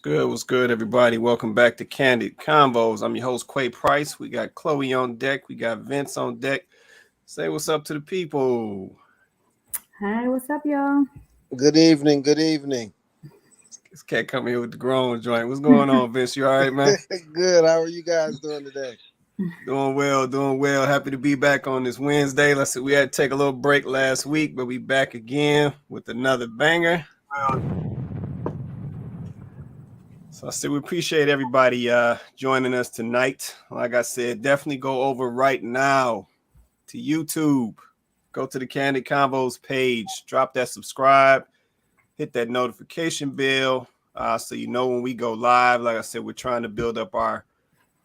What's good, everybody? Welcome back to Kandid Konvos. I'm your host, Quay Price. We got Chloe on deck. We got Vince on deck. Say what's up to the people. Hi, what's up, y'all? Good evening. Good evening. This cat coming here with the grown joint. What's going on, Vince? You all right, man? Good. How are you guys doing today? Doing well. Happy to be back on this Wednesday. Let's see, we had to take a little break last week, but we back again with another banger. So I said we appreciate everybody joining us tonight. Like I said, definitely go over right now to YouTube. Go to the Kandid Konvos page. Drop that subscribe. Hit that notification bell so you know when we go live. Like I said, we're trying to build up our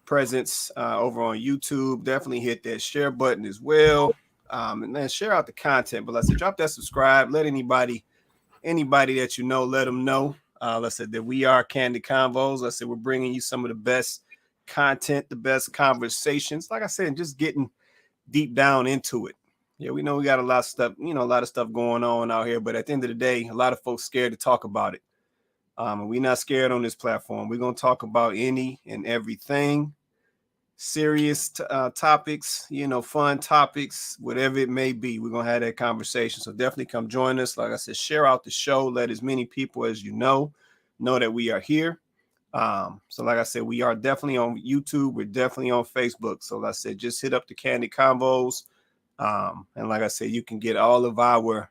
presence over on YouTube. Definitely hit that share button as well. And then share out the content. But like I said, drop that subscribe. Let anybody that you know, let them know. Let's say that we are Kandid Konvos. Let's say we're bringing you some of the best content, the best conversations. Like I said, just getting deep down into it. Yeah, we know we got a lot of stuff, a lot of stuff going on out here. But at the end of the day, a lot of folks scared to talk about it. And we're not scared on this platform. We're going to talk about any and everything. Serious topics, fun topics, whatever it may be. We're going to have that conversation. So definitely come join us. Like I said, share out the show. Let as many people as you know that we are here. So like I said, we are definitely on YouTube. We're definitely on Facebook. So like I said, just hit up the Kandid Konvos. And like I said, you can get all of our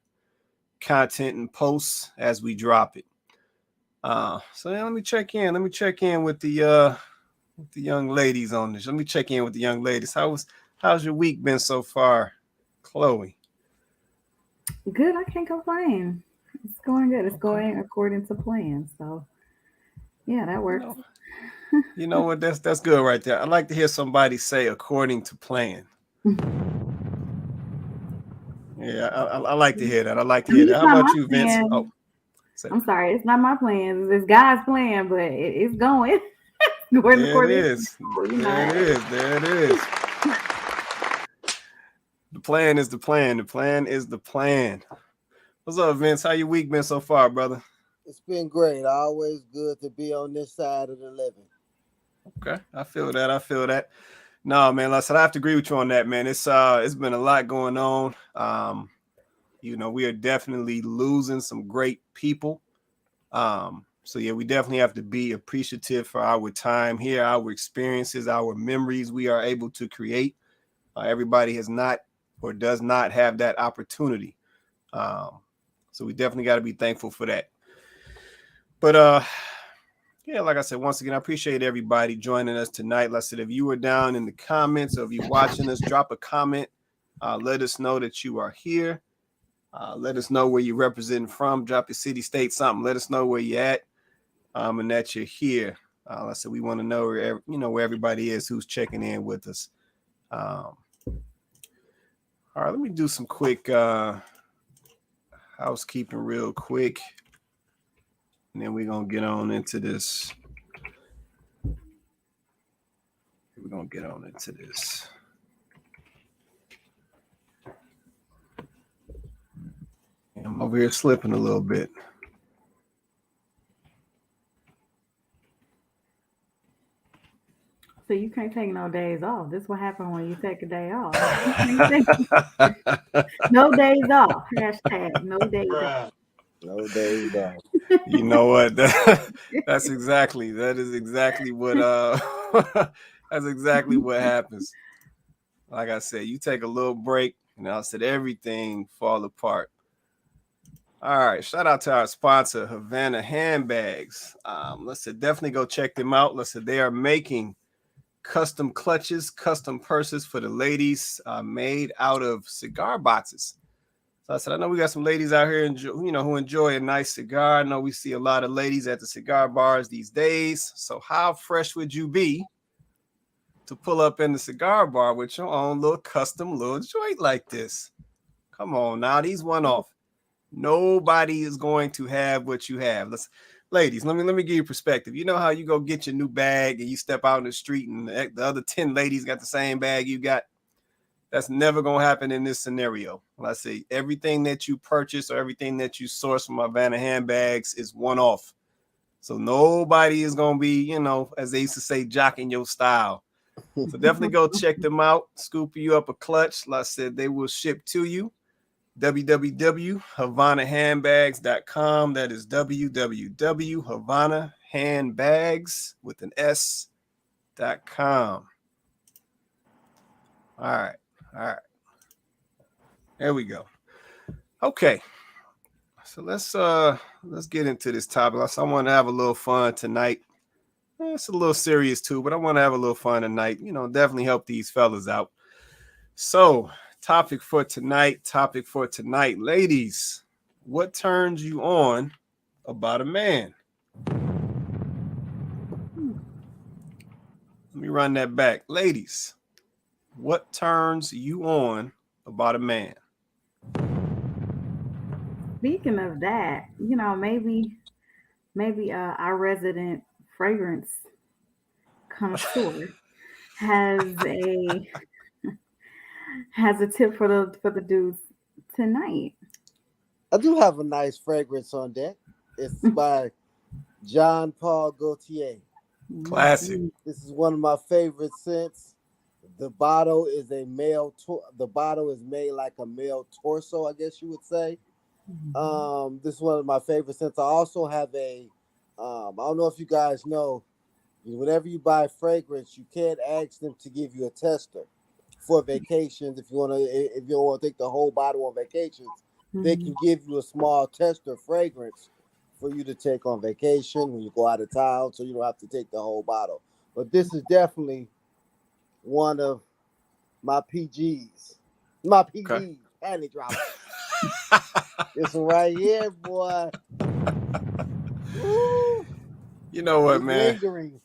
content and posts as we drop it. So yeah, let me check in with the young ladies on this. Let me check in with the young ladies. How's your week been so far, Chloe? Good. I can't complain. It's going good. It's going according to plan. So, yeah, that works. You know what? That's good right there. I'd like to hear somebody say according to plan. Yeah, I like to hear that. I like to hear that. How about you, Vince? Plan. Oh, I'm sorry. It's not my plan. It's God's plan, but it's going. There it is. There it is. The plan is the plan. The plan is the plan. What's up, Vince? How your week been so far, brother? It's been great. Always good to be on this side of the living. Okay, I feel that. No, man, listen, I have to agree with you on that, man. It's been a lot going on. We are definitely losing some great people. So yeah, we definitely have to be appreciative for our time here, our experiences, our memories we are able to create. Everybody has not or does not have that opportunity. So we definitely got to be thankful for that. But yeah, like I said, once again, I appreciate everybody joining us tonight. Like I said, if you were down in the comments or if you're watching us, drop a comment. Let us know that you are here. Let us know where you're representing from. Drop your city, state, something. Let us know where you're at and that you're here. Like I said, we want to know where everybody is who's checking in with us. All right, let me do some quick housekeeping real quick. And then we're going to get on into this. I'm over here slipping a little bit. So you can't take no days off. This is what happens when you take a day off. No days off. Hashtag no days off. No days off. You know what? That is exactly what that's exactly what happens. Like I said, you take a little break, and I said everything fall apart. All right, shout out to our sponsor, Havana Handbags. Let's say definitely go check them out. Let's say they are making custom clutches, custom purses for the ladies, made out of cigar boxes. So I said, I know we got some ladies out here, who enjoy a nice cigar. I know we see a lot of ladies at the cigar bars these days. So how fresh would you be to pull up in the cigar bar with your own little custom little joint like this? Come on now, these one-off. Nobody is going to have what you have. Ladies, let me give you perspective. You know how you go get your new bag and you step out in the street and the other 10 ladies got the same bag you got? That's never going to happen in this scenario. Let's say everything that you purchase or everything that you source from Havana Handbags is one-off. So nobody is going to be, you know, as they used to say, jocking your style. So definitely go check them out. Scoop you up a clutch. Like I said, they will ship to you. www.havanahandbags.com. That is www.havanahandbags with an S.com. All right. There we go. Okay. So let's get into this topic. I want to have a little fun tonight. It's a little serious too, but I want to have a little fun tonight. You know, definitely help these fellas out. So, topic for tonight, ladies. What turns you on about a man? Let me run that back. Ladies, what turns you on about a man? Speaking of that, you know, maybe our resident fragrance connoisseur has a tip for the dudes tonight. I do have a nice fragrance on deck. It's by John Paul Gaultier. Classic. This is one of my favorite scents. The bottle is a male. The bottle is made like a male torso, I guess you would say. This is one of my favorite scents. I also have a. I don't know if you guys know. Whenever you buy fragrance, you can't ask them to give you a tester for vacations. If you don't want to take the whole bottle on vacations, they can give you a small tester fragrance for you to take on vacation when you go out of town, so you don't have to take the whole bottle. But this is definitely one of my PGs. My PGs, okay. Panty dropper. This one right here, boy. Woo. You know what, man? Lingering.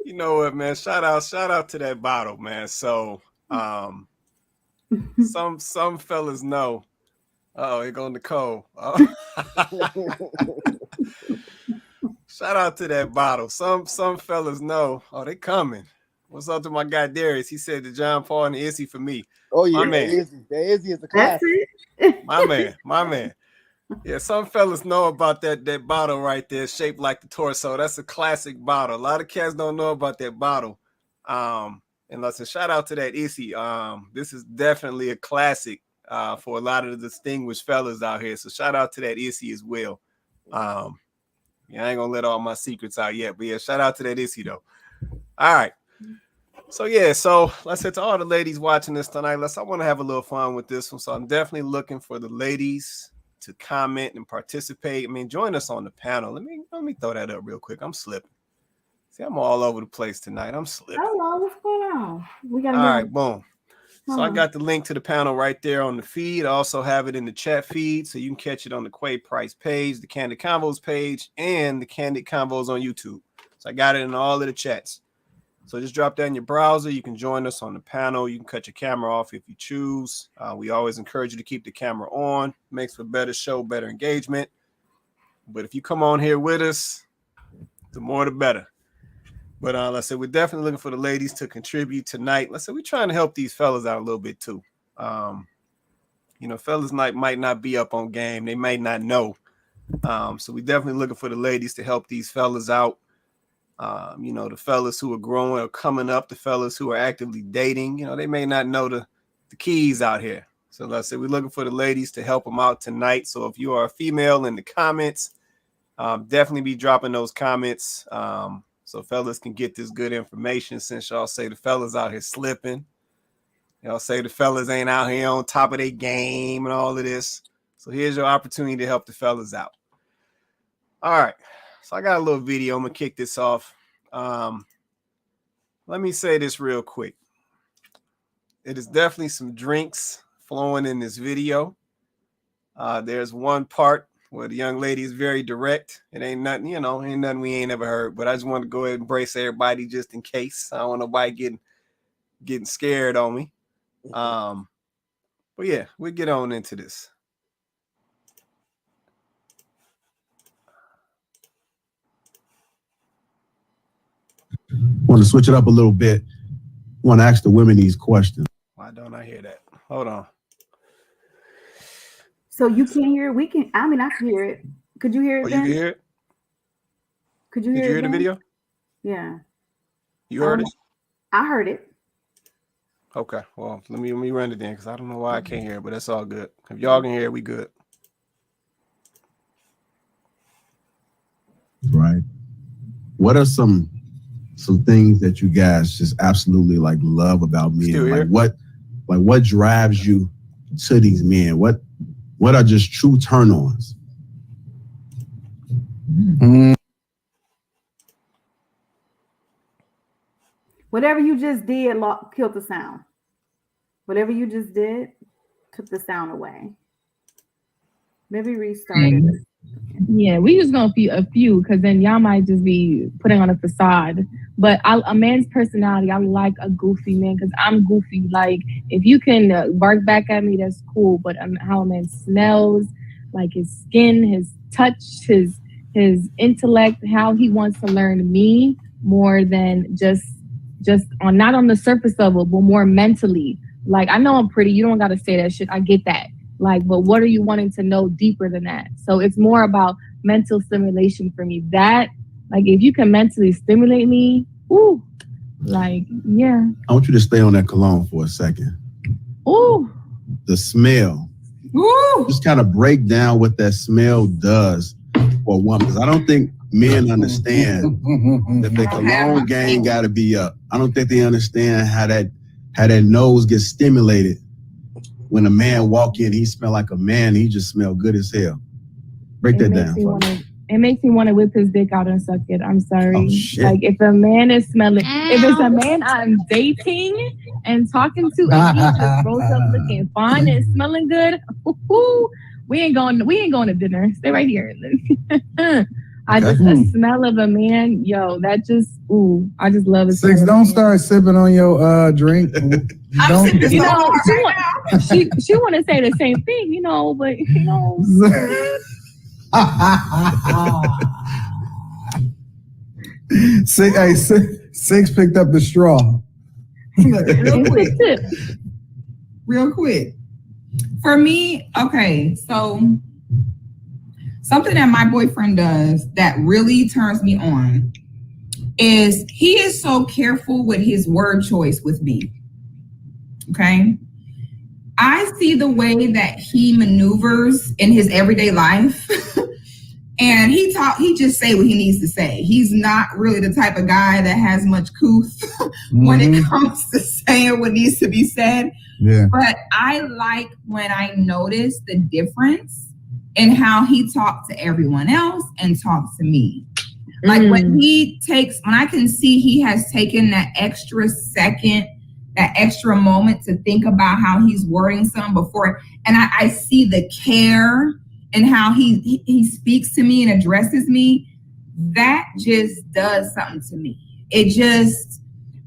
You know what, man? Shout out to that bottle, man. So, some fellas know. Oh, here goes Nicole. Oh. Shout out to that bottle. Some fellas know. Oh, they coming. What's up to my guy Darius? He said the John Paul and the Izzy for me. Oh yeah, my man. The Izzy is the classic. My man. Yeah, some fellas know about that bottle right there, shaped like the torso. That's a classic bottle. A lot of cats don't know about that bottle. And listen, shout out to that Izzy. This is definitely a classic for a lot of the distinguished fellas out here. So shout out to that Izzy as well. Yeah, I ain't gonna let all my secrets out yet, but yeah, shout out to that Izzy though. All right. So let's say to all the ladies watching this tonight, I want to have a little fun with this one. So I'm definitely looking for the ladies to comment and participate. I mean, join us on the panel. Let me throw that up real quick. I'm slipping. See, I'm all over the place tonight. I'm slipping. Hello, what's going on? We got all right, boom. So I got the link to the panel right there on the feed. I also have it in the chat feed, so you can catch it on the Quay Price page, the Kandid Konvos page, and the Kandid Konvos on YouTube. So I got it in all of the chats. So just drop that in your browser. You can join us on the panel. You can cut your camera off if you choose. We always encourage you to keep the camera on. Makes for better show, better engagement. But if you come on here with us, the more the better. But let's say we're definitely looking for the ladies to contribute tonight. Let's say we're trying to help these fellas out a little bit too. Fellas might not be up on game. They may not know. So we're definitely looking for the ladies to help these fellas out. The fellas who are growing or coming up, the fellas who are actively dating, they may not know the keys out here. So let's say we're looking for the ladies to help them out tonight. So if you are a female in the comments, definitely be dropping those comments. So fellas can get this good information, since y'all say the fellas out here slipping. Y'all say the fellas ain't out here on top of their game and all of this. So here's your opportunity to help the fellas out. All right. So I got a little video. I'm going to kick this off. Let me say this real quick. It is definitely some drinks flowing in this video. There's one part where the young lady is very direct. It ain't nothing, ain't nothing we ain't ever heard. But I just want to go ahead and brace everybody just in case. I don't want nobody getting scared on me. But yeah, we'll get on into this. Want to switch it up a little bit. Want to ask the women these questions. Why don't I hear that? Hold on. So you can't hear it? I can hear it. Could you hear it? You can hear it? Could you Did hear you hear the again? video? Yeah. You heard it? I heard it. Okay. Well, let me run it then because I don't know why I can't hear it, but that's all good. If y'all can hear it, we good. Right. What are some things that you guys just absolutely like love about men? Still here? What drives you to these men? What are just true turn-ons? Whatever you just did killed the sound. Whatever you just did took the sound away. Maybe restart it. Yeah, we just gonna a few because then y'all might just be putting on a facade. But a man's personality, I like a goofy man because I'm goofy. Like if you can bark back at me, that's cool. But how a man smells, like his skin, his touch, his intellect, how he wants to learn me more than just on not on the surface level, but more mentally. Like I know I'm pretty. You don't gotta say that shit. I get that. Like, but what are you wanting to know deeper than that? So it's more about mental stimulation for me. That, like, if you can mentally stimulate me, ooh, like, yeah. I want you to stay on that cologne for a second. Ooh. The smell. Ooh. Just kind of break down what that smell does for a woman. Because I don't think men understand that the cologne game got to be up. I don't think they understand how that nose gets stimulated. When a man walk in, he smell like a man. He just smell good as hell. Break that down. It makes me want to whip his dick out and suck it. I'm sorry. Oh, shit. Like if a man is smelling, if it's a man I'm dating and talking to, and he just rolls up looking fine and smelling good, we ain't going to dinner. Stay right here. The smell of a man, yo, that just, I just love it. Six, don't start sipping on your drink. She want to say the same thing, but Six picked up the straw. Real quick. For me, okay, so something that my boyfriend does that really turns me on is he is so careful with his word choice with me. Okay. I see the way that he maneuvers in his everyday life and he just say what he needs to say. He's not really the type of guy that has much couth when it comes to saying what needs to be said. Yeah. But I like when I notice the difference in how he talks to everyone else and talks to me. Like when I can see he has taken that extra second, that extra moment to think about how he's wording something before. And I see the care and how he speaks to me and addresses me. That just does something to me. It just,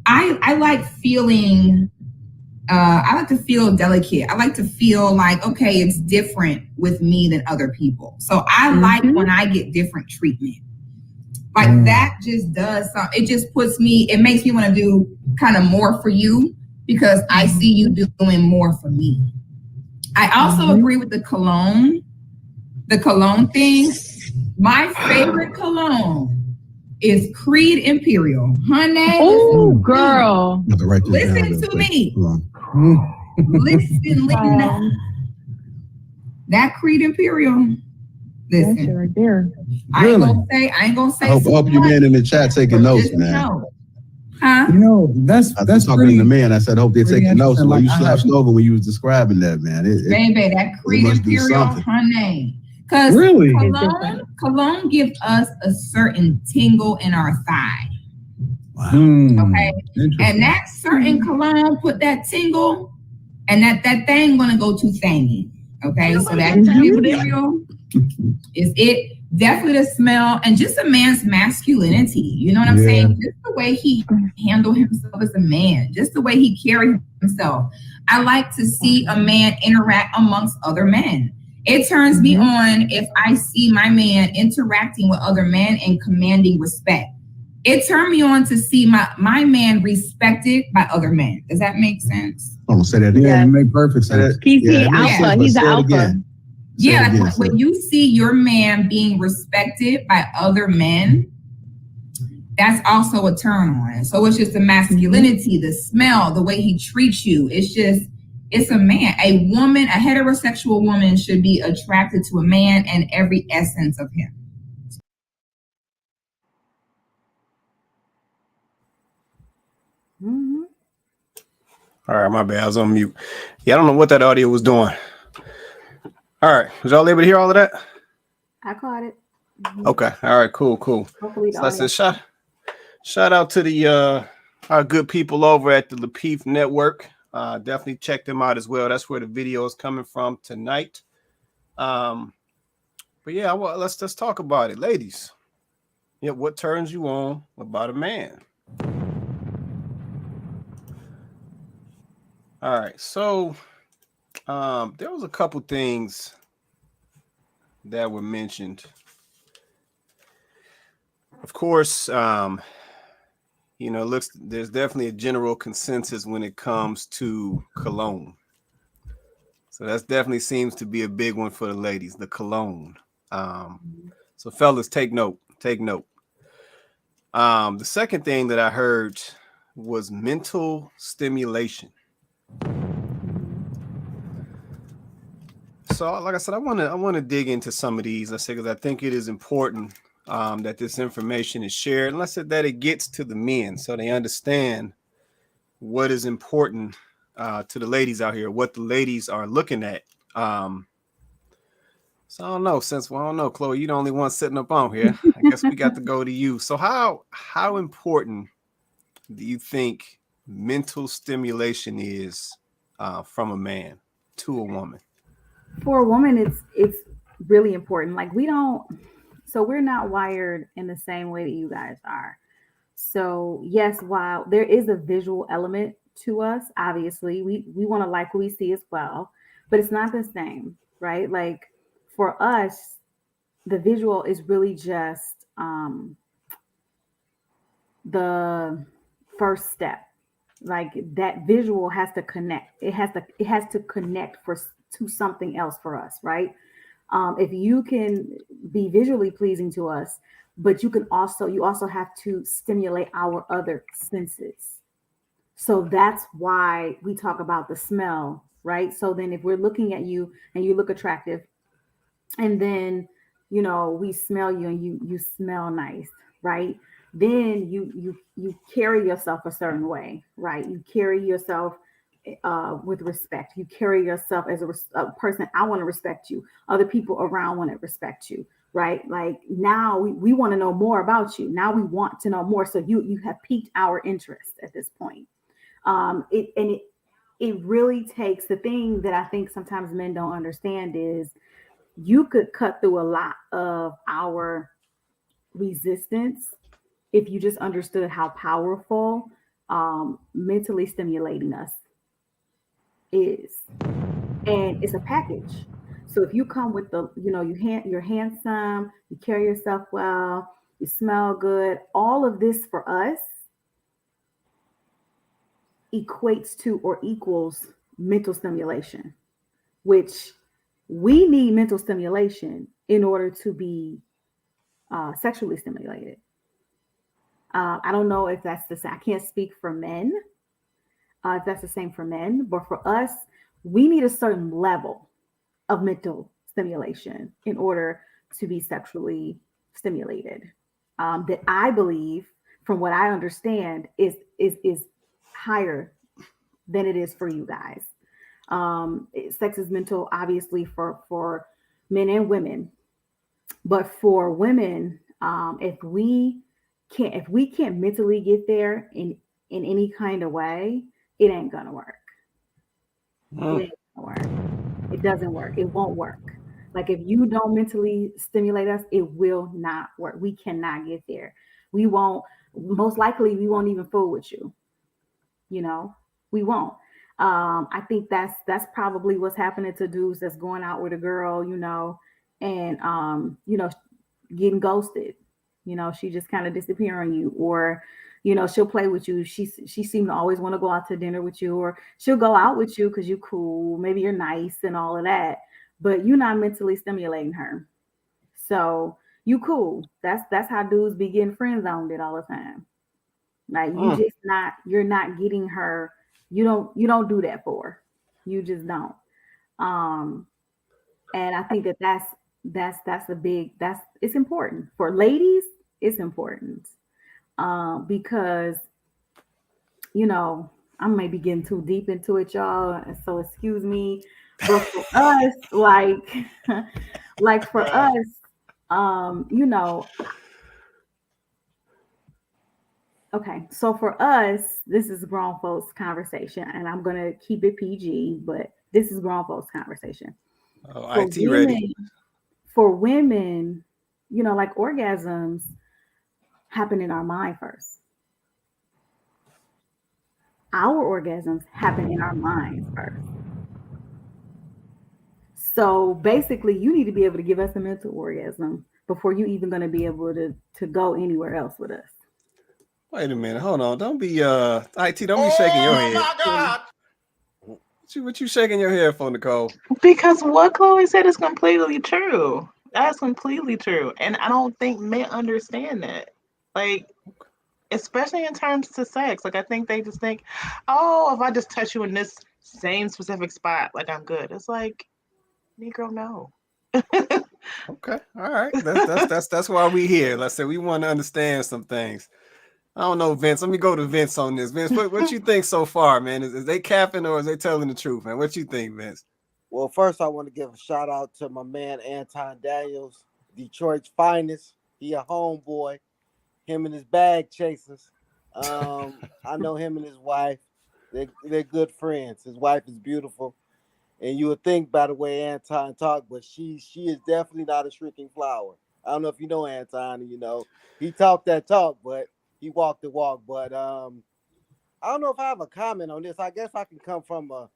I like feeling, I like to feel delicate. I like to feel like, okay, it's different with me than other people. So I like when I get different treatment. Like that just does something. It just it makes me want to do kind of more for you because I see you doing more for me. I also agree with the cologne thing. My favorite cologne is Creed Imperial. Honey. Oh, girl. Listen to me. Listen. That Creed Imperial. Listen. That's right there. I ain't gonna say. I hope you men in the chat taking notes, man. Huh? That's talking pretty, to the man. I said, hope they're taking notes. Like, you slapped over when you was describing that, man. Baby, that Creed Imperial, honey. Because really? cologne gives us a certain tingle in our thigh. Wow. Okay. And that certain cologne put that tingle, and that thing gonna go to thingy. Okay. So that Creed Imperial is it. Definitely the smell and just a man's masculinity. You know what I'm saying? Just the way he handle himself as a man, just the way he carry himself. I like to see a man interact amongst other men. It turns me on if I see my man interacting with other men and commanding respect. It turned me on to see my man respected by other men. Does that make sense? Oh, say that again. Yeah, it make perfect sense. He's the alpha. He's the alpha. Yeah, like when you see your man being respected by other men, that's also a turn on. So it's just the masculinity, the smell, the way he treats you. It's a man. A woman, a heterosexual woman should be attracted to a man and every essence of him. Mm-hmm. All right, my bad. I was on mute. Yeah, I don't know what that audio was doing. All right, was y'all able to hear all of that? I caught it. Mm-hmm. Okay. All right. Cool. Hopefully, So I said, shout out to the our good people over at the Lapeef Network. Definitely check them out as well. That's where the video is coming from tonight. But yeah, well, let's talk about it, ladies. Yeah, what turns you on about a man? All right, so there was a couple things that were mentioned. Of course, you know, there's definitely a general consensus when it comes to cologne. So that definitely seems to be a big one for the ladies, the cologne. So fellas, take note. The second thing that I heard was mental stimulation. So, like I said, I want to dig into some of these. I say because I think it is important that this information is shared, and I said that it gets to the men so they understand what is important to the ladies out here, what the ladies are looking at. So I don't know. I don't know, Chloe, you're the only one sitting up on here. I guess we got to go to you. So how important do you think mental stimulation is from a man to a woman? For a woman, it's really important. Like we're not wired in the same way that you guys are. So yes, while there is a visual element to us, obviously we want to like what we see as well, but it's not the same, right? Like for us, the visual is really just the first step. Like that visual has to connect. It has to connect to something else for us, right? If you can be visually pleasing to us, but you also have to stimulate our other senses. So that's why we talk about the smell, right? So then if we're looking at you and you look attractive, and then we smell you and you smell nice, right? Then you carry yourself a certain way, right? You carry yourself with respect. You carry yourself as a person. I want to respect you. Other people around want to respect you, right? Like now we want to know more about you. Now we want to know more. So you have piqued our interest at this point. It really takes, the thing that I think sometimes men don't understand is you could cut through a lot of our resistance if you just understood how powerful mentally stimulating us is. And it's a package. So if you come with you're handsome, you carry yourself well, you smell good, all of this for us equates to or equals mental stimulation, which we need mental stimulation in order to be sexually stimulated. I don't know if that's the same. I can't speak for men, if that's the same for men, but for us, we need a certain level of mental stimulation in order to be sexually stimulated. That I believe, from what I understand, is higher than it is for you guys. Sex is mental, obviously, for men and women, but for women, if we can't mentally get there in any kind of way, it ain't gonna work. It ain't gonna work. It doesn't work. It won't work. Like if you don't mentally stimulate us, it will not work. We cannot get there. We won't. Most likely, we won't even fool with you. We won't. I think that's probably what's happening to dudes that's going out with a girl, and getting ghosted. She just kind of disappear on you, or she'll play with you. She seemed to always want to go out to dinner with you, or she'll go out with you because you're cool, maybe you're nice and all of that, but you're not mentally stimulating her. So you cool. That's how dudes be getting friend zoned it all the time. Like you're not getting her. You don't do that for her. You just don't. Um, and I think that's a big it's important for ladies. It's important because I may be getting too deep into it, y'all. So excuse me. But for us, like for us, okay. So for us, this is grown folks conversation, and I'm gonna keep it PG, but this is grown folks conversation. Oh, For IT ready. women, like orgasms happen in our mind first. Our orgasms happen in our minds first. So basically, you need to be able to give us a mental orgasm before you even going to be able to go anywhere else with us. Wait a minute, hold on. Don't be IT. Don't be shaking your head. Oh my God! What you shaking your head for, Nicole? Because what Chloe said is completely true. That's completely true, and I don't think men understand that. Like, especially in terms to sex. Like, I think they just think, oh, if I just touch you in this same specific spot, like I'm good. It's like, Negro, no. Okay, all right. That's why we here. Let's say we want to understand some things. I don't know, Vince. Let me go to Vince on this. Vince, what you think so far, man? Is they capping or is they telling the truth, man? What you think, Vince? Well, first I want to give a shout out to my man Anton Daniels, Detroit's finest. He a homeboy. Him and his bag chasers. I know him and his wife. They're good friends. His wife is beautiful. And you would think by the way Anton talked, but she is definitely not a shrinking flower. I don't know if you know Anton, he talked that talk, but he walked the walk. But I don't know if I have a comment on this. I guess I can come from a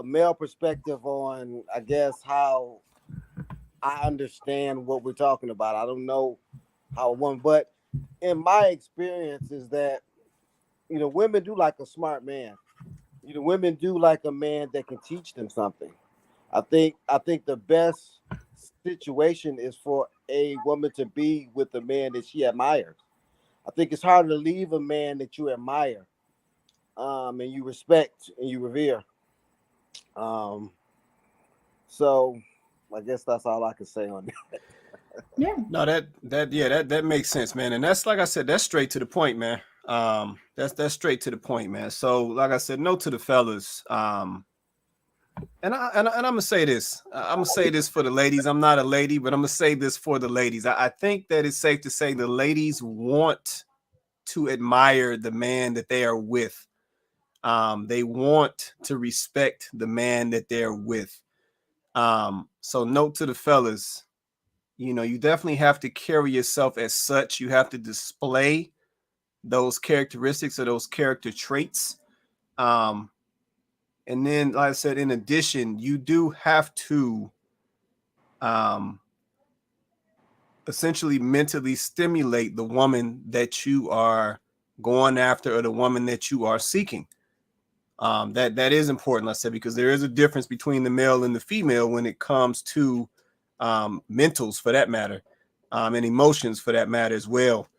male perspective on, I guess, how I understand what we're talking about. I don't know how a woman, but in my experience is that, women do like a smart man. Women do like a man that can teach them something. I think the best situation is for a woman to be with a man that she admires. I think it's harder to leave a man that you admire, and you respect and you revere. So I guess that's all I can say on that. Yeah. No, that makes sense, man. And that's like I said, that's straight to the point, man. That's straight to the point, man. So like I said, no to the fellas. And I'm gonna say this. I'm gonna say this for the ladies. I'm not a lady, but I'm gonna say this for the ladies. I think that it's safe to say the ladies want to admire the man that they are with. They want to respect the man that they're with. So note to the fellas, you definitely have to carry yourself as such. You have to display those characteristics or those character traits. And then, like I said, in addition, you do have to essentially mentally stimulate the woman that you are going after or the woman that you are seeking. That is important, like I said, because there is a difference between the male and the female when it comes to mentals, for that matter, and emotions, for that matter, as well.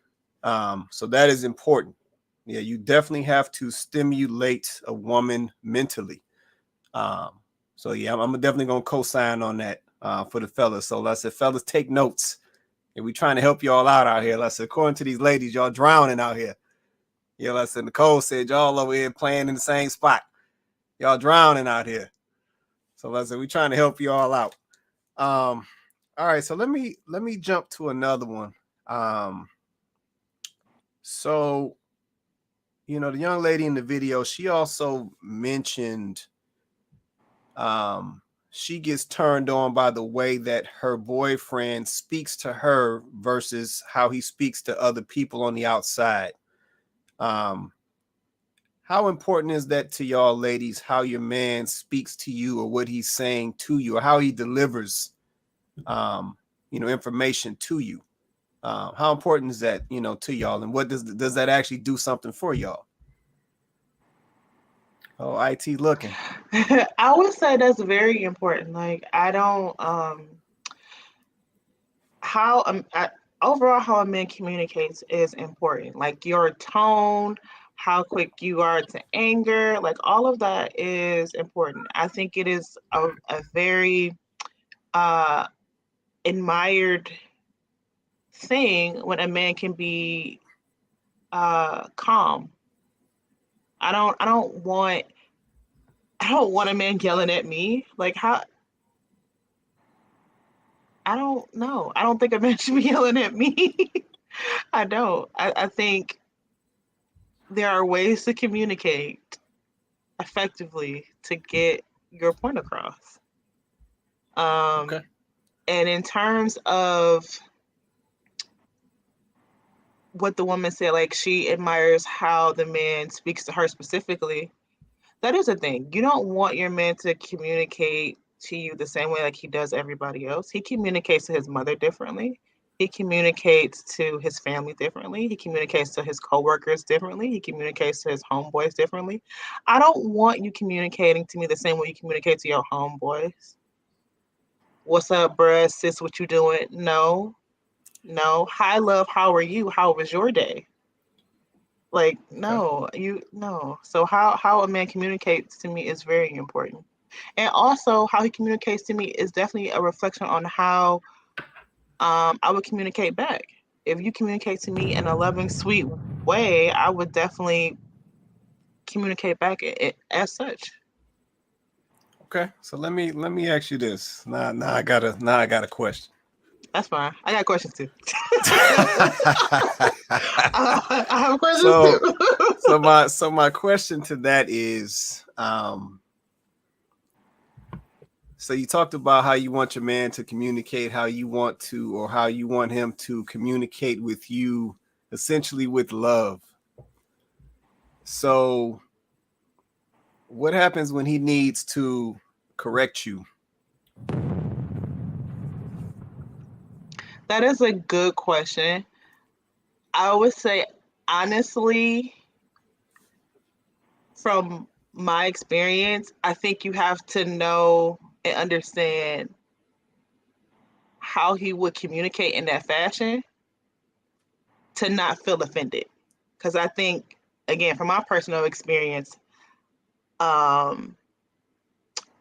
So that is important. Yeah, you definitely have to stimulate a woman mentally. So yeah, I'm definitely gonna co-sign on that for the fellas. So let's say, fellas, take notes. And we trying to help y'all out here. Let's say, according to these ladies, y'all drowning out here. Yeah, let's say Nicole said y'all over here playing in the same spot. Y'all drowning out here. So let's say we trying to help you all out. All right, so let me jump to another one. So the young lady in the video, she also mentioned she gets turned on by the way that her boyfriend speaks to her versus how he speaks to other people on the outside. How important is that to y'all ladies, how your man speaks to you or what he's saying to you or how he delivers information to you? How important is that, to y'all, and what does that actually do something for y'all? Oh, IT looking. I would say that's very important. Like, I don't, how how overall how a man communicates is important. Like your tone, how quick you are to anger, like all of that is important. I think it is a very admired thing when a man can be calm. I don't want a man yelling at me. Like how I don't know. I don't think a man should be yelling at me. I don't. I think there are ways to communicate effectively to get your point across. Okay. And in terms of what the woman said, like she admires how the man speaks to her specifically, that is a thing. You don't want your man to communicate to you the same way like he does everybody else. He communicates to his mother differently. He communicates to his family differently. He communicates to his coworkers differently. He communicates to his homeboys differently. I don't want you communicating to me the same way you communicate to your homeboys. What's up, bruh? Sis, what you doing? No. Hi, love. How are you? How was your day? Like, no. So how a man communicates to me is very important. And also how he communicates to me is definitely a reflection on how I would communicate back. If you communicate to me in a loving, sweet way, I would definitely communicate back as such. Okay. So let me ask you this. Now I got a question. That's fine. I got questions too. I have questions too. So my question to that is, so you talked about how you want your man to communicate, how you want him to communicate with you, essentially with love. So what happens when he needs to correct you? That is a good question. I would say, honestly, from my experience, I think you have to know and understand how he would communicate in that fashion to not feel offended. Because I think, again, from my personal experience, um,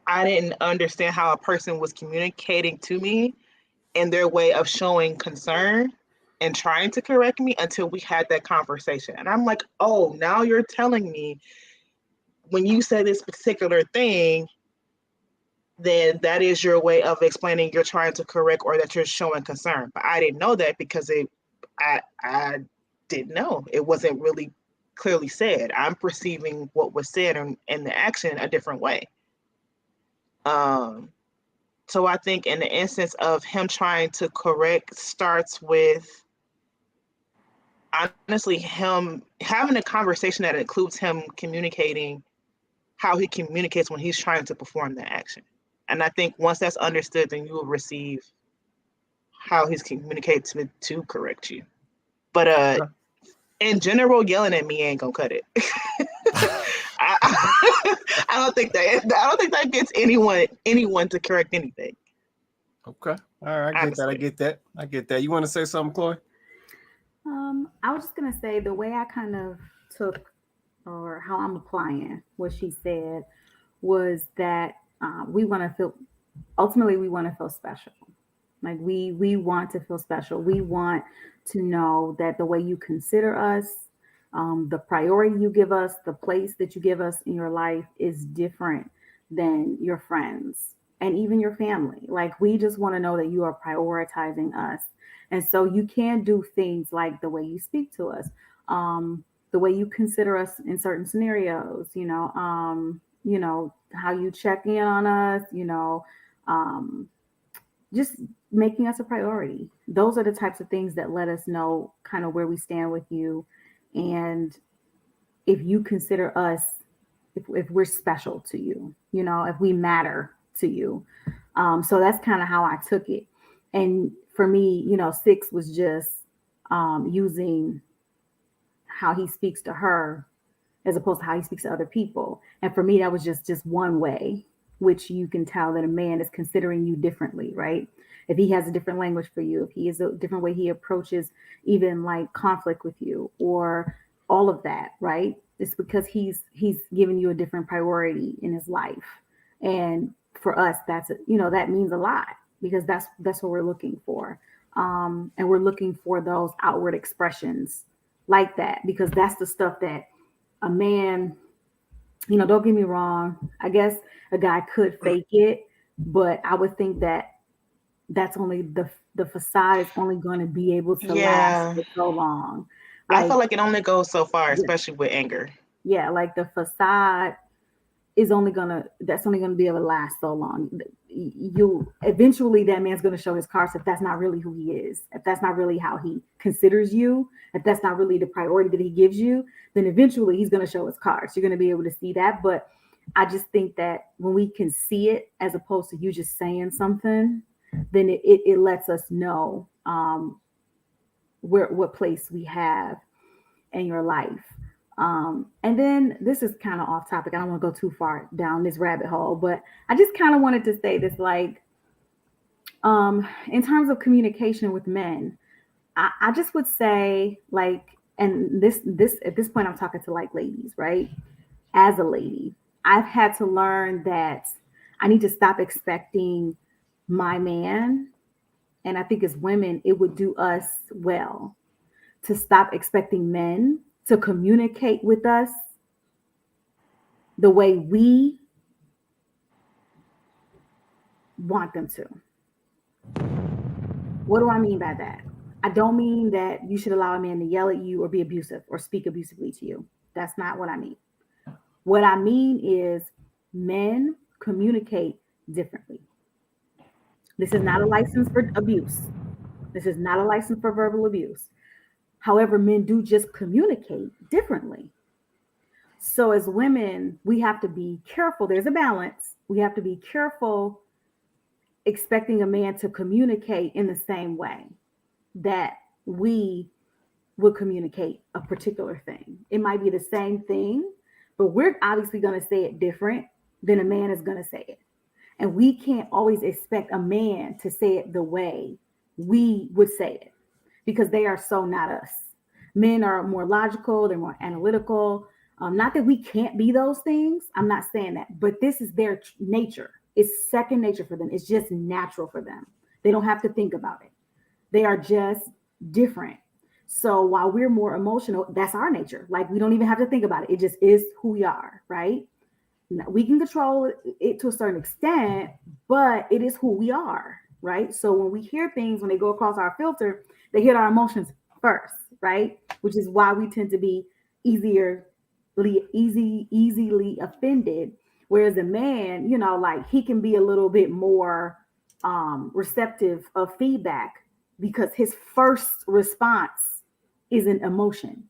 I didn't understand how a person was communicating to me in their way of showing concern and trying to correct me until we had that conversation. And I'm like, oh, now you're telling me when you say this particular thing, then that is your way of explaining you're trying to correct or that you're showing concern. But I didn't know that because I didn't know. It wasn't really clearly said. I'm perceiving what was said in the action a different way. So I think in the instance of him trying to correct starts with honestly him having a conversation that includes him communicating how he communicates when he's trying to perform the action. And I think once that's understood, then you will receive how he's communicates to correct you. But in general, yelling at me ain't gonna cut it. I don't think that gets anyone to correct anything. Okay. All right. I get that. You want to say something, Chloe? I was just gonna say the way I kind of took or how I'm applying what she said was that we want to feel special. Like we want to feel special. We want to know that the way you consider us, the priority you give us, the place that you give us in your life is different than your friends and even your family. Like we just want to know that you are prioritizing us. And so you can do things like the way you speak to us, the way you consider us in certain scenarios, how you check in on us, just making us a priority. Those are the types of things that let us know kind of where we stand with you. And if you consider us, if we're special to you, if we matter to you. So that's kind of how I took it. And for me, 6 was just using how he speaks to her as opposed to how he speaks to other people. And for me, that was just one way which you can tell that a man is considering you differently, right? If he has a different language for you, if he is a different way he approaches even like conflict with you or all of that, right? It's because he's giving you a different priority in his life. And for us, that means a lot because that's what we're looking for. And we're looking for those outward expressions like that because that's the stuff that a man, don't get me wrong. I guess a guy could fake it, but I would think that that's only the facade is only going to be able to last Yeah. for so long. I Like, feel like it only goes so far, yeah, especially with anger. yeah, like the facade that's only gonna be able to last so long. You eventually that man's gonna show his cards if that's not really who he is, if that's not really how he considers you, if that's not really the priority that he gives you, then eventually he's gonna show his cards. You're gonna be able to see that. But I just think that when we can see it as opposed to you just saying something, then it lets us know what place we have in your life. And then this is kind of off topic. I don't want to go too far down this rabbit hole, but I just kind of wanted to say this like, in terms of communication with men, I just would say like, and this at this point, I'm talking to like ladies, right? As a lady, I've had to learn that I need to stop expecting my man. And I think as women, it would do us well to stop expecting men to communicate with us the way we want them to. What do I mean by that? I don't mean that you should allow a man to yell at you or be abusive or speak abusively to you. That's not what I mean. What I mean is men communicate differently. This is not a license for abuse. This is not a license for verbal abuse. However, men do just communicate differently. So as women, we have to be careful. There's a balance. We have to be careful expecting a man to communicate in the same way that we would communicate a particular thing. It might be the same thing, but we're obviously going to say it different than a man is going to say it. And we can't always expect a man to say it the way we would say it because they are so not us. Men are more logical, they're more analytical. Not that we can't be those things. I'm not saying that, but this is their nature. It's second nature for them. It's just natural for them. They don't have to think about it. They are just different. So while we're more emotional, that's our nature. Like we don't even have to think about it. It just is who we are, right? Now, we can control it to a certain extent, but it is who we are, right? So when we hear things, when they go across our filter, they hit our emotions first, right? Which is why we tend to be easily offended. Whereas a man, like he can be a little bit more receptive of feedback because his first response is an emotion,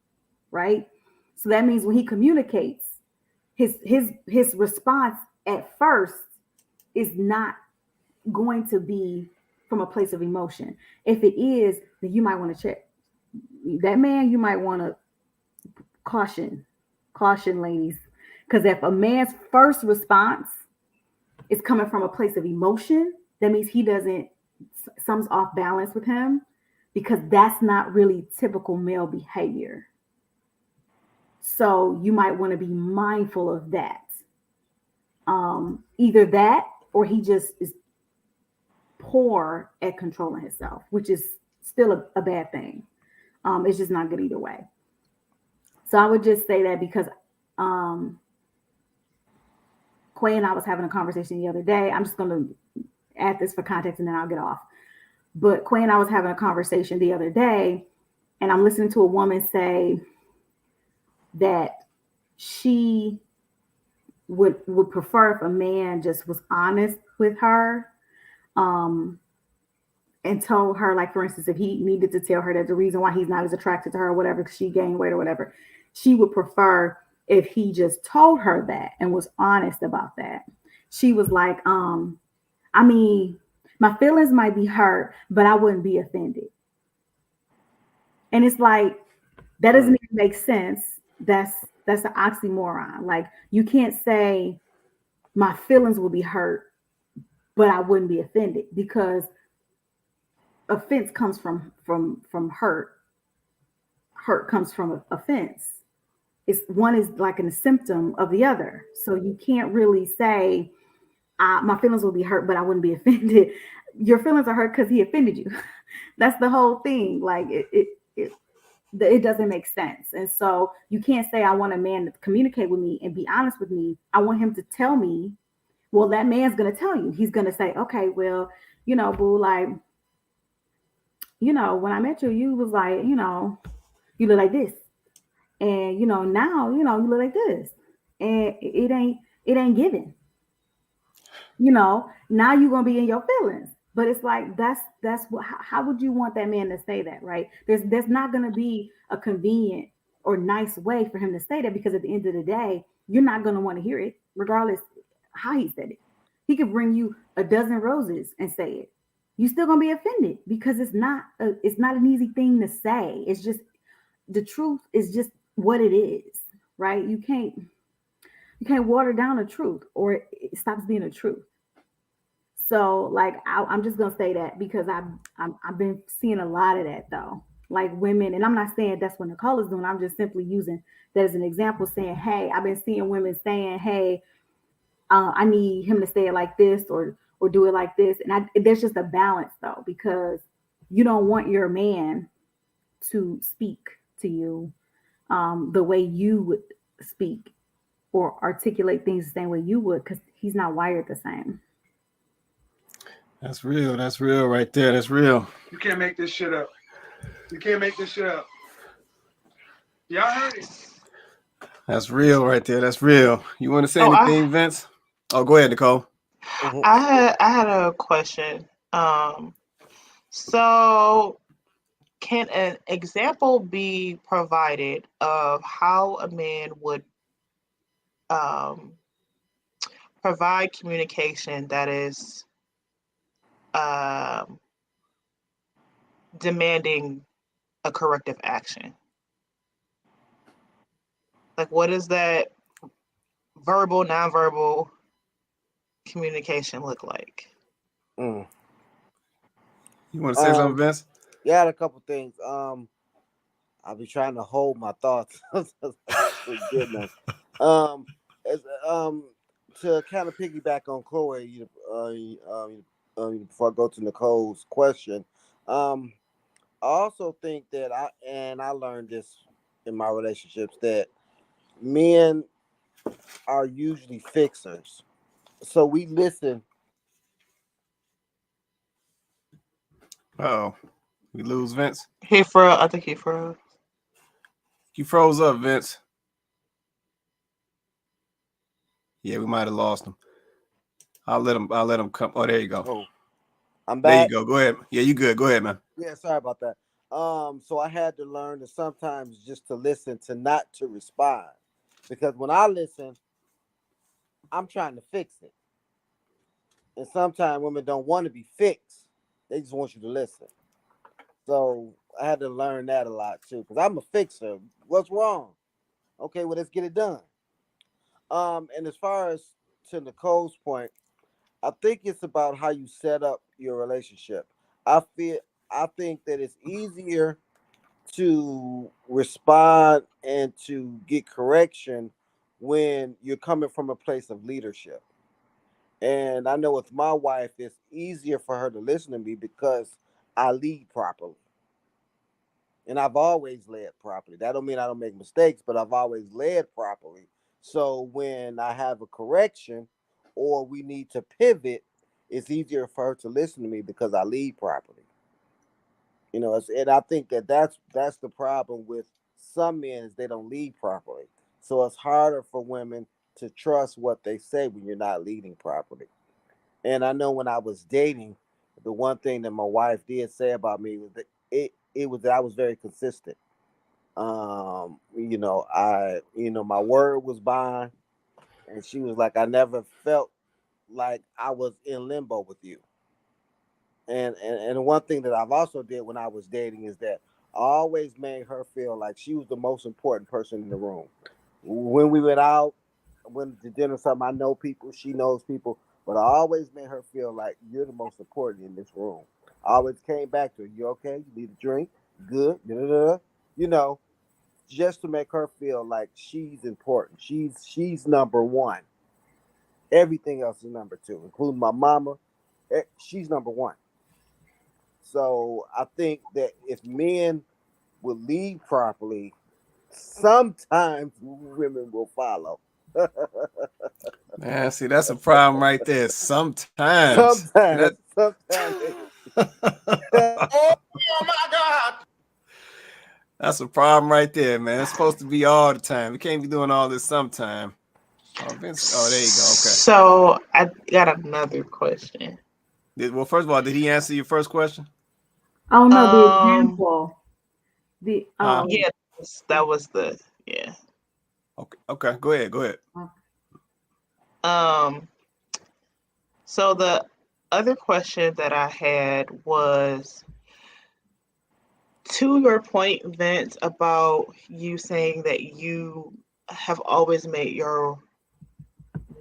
right? So that means when he communicates, his response at first is not going to be from a place of emotion. If it is, then you might want to check that man. You might want to caution, ladies, because if a man's first response is coming from a place of emotion, that means something's off balance with him because that's not really typical male behavior. So you might want to be mindful of that. Either that or he just is poor at controlling himself, which is still a bad thing. It's just not good either way. So I would just say that because Quay and I was having a conversation the other day. I'm just going to add this for context and then I'll get off. But Quay and I was having a conversation the other day, and I'm listening to a woman say that she would prefer if a man just was honest with her, and told her, like, for instance, if he needed to tell her that the reason why he's not as attracted to her or whatever, because she gained weight or whatever, she would prefer if he just told her that and was honest about that. She was like, I mean, my feelings might be hurt, but I wouldn't be offended. And it's like, that doesn't even make sense. That's an oxymoron. Like, you can't say my feelings will be hurt, but I wouldn't be offended, because offense comes from hurt. Hurt comes from offense. It's one is like a symptom of the other. So you can't really say my feelings will be hurt, but I wouldn't be offended. Your feelings are hurt because he offended you. That's the whole thing. Like it doesn't make sense. And so you can't say I want a man to communicate with me and be honest with me. I want him to tell me. Well, that man's gonna tell you. He's gonna say, okay, well, boo, like, when I met you, you was like, you look like this. And now, you look like this. And it ain't given. Now you're gonna be in your feelings. But it's like that's what how would you want that man to say that, right? There's not gonna be a convenient or nice way for him to say that, because at the end of the day, you're not gonna want to hear it, regardless how he said it. He could bring you a dozen roses and say it. You're still gonna be offended, because it's not an easy thing to say. It's just the truth is just what it is, right? You can't water down the truth, or it stops being a truth. So, like, I'm just gonna say that, because I've been seeing a lot of that, though. Like, women, and I'm not saying that's what Nicole is doing. I'm just simply using that as an example, saying, hey, I've been seeing women saying, hey, I need him to say it like this, or do it like this. And there's just a balance, though, because you don't want your man to speak to you the way you would speak or articulate things the same way you would, because he's not wired the same. That's real. That's real right there. That's real. You can't make this shit up. You can't make this shit up. Y'all heard it. That's real right there. That's real. You want to say anything, Vince? Oh, go ahead, Nicole. I had a question. So can an example be provided of how a man would provide communication that is demanding a corrective action? Like, what does that verbal, nonverbal communication look like? You want to say something, Vince? Yeah, I had a couple things. I'll be trying to hold my thoughts. For goodness. To kind of piggyback on Chloe, before I go to Nicole's question, I also think that I learned this in my relationships, that men are usually fixers. So we listen. Uh-oh. We lose Vince. I think he froze. You froze up, Vince. Yeah, we might have lost him. I'll let him come. Oh, there you go. Oh, I'm back. There you go. Go ahead. Yeah, you good. Go ahead, man. Yeah, sorry about that. So I had to learn to sometimes just to listen, to not to respond. Because when I listen, I'm trying to fix it. And sometimes women don't want to be fixed. They just want you to listen. So I had to learn that a lot too, because I'm a fixer. What's wrong? Okay, well, let's get it done. And as far as to Nicole's point, I think it's about how you set up your relationship. I think that it's easier to respond and to get correction when you're coming from a place of leadership. And I know with my wife, it's easier for her to listen to me because I lead properly. And I've always led properly. That don't mean I don't make mistakes, but I've always led properly. So when I have a correction or we need to pivot, it's easier for her to listen to me because I lead properly. And I think that's the problem with some men, is they don't lead properly. So it's harder for women to trust what they say when you're not leading properly. And I know when I was dating, the one thing that my wife did say about me was that it was that I was very consistent. My word was bond, and she was like, I never felt like I was in limbo with you. And one thing that I've also did when I was dating is that I always made her feel like she was the most important person in the room. When we went out, went to dinner or something. I know people, she knows people, but I always made her feel like you're the most important in this room. I always came back to her. You okay? You need a drink? Good. Da-da-da. You know, just to make her feel like she's important. She's number one. Everything else is number two, including my mama. She's number one. So I think that if men will lead properly, sometimes women will follow. Man, see, that's a problem right there. Sometimes. Sometimes. Oh my God. That's a problem right there, man. It's supposed to be all the time. We can't be doing all this sometime. Oh, Vince. Oh, there you go. Okay. So I got another question. Well, first of all, did he answer your first question? Oh no, the example. The Yeah, that was the yeah. Okay. Go ahead. So the other question that I had was, to your point, Vince, about you saying that you have always made your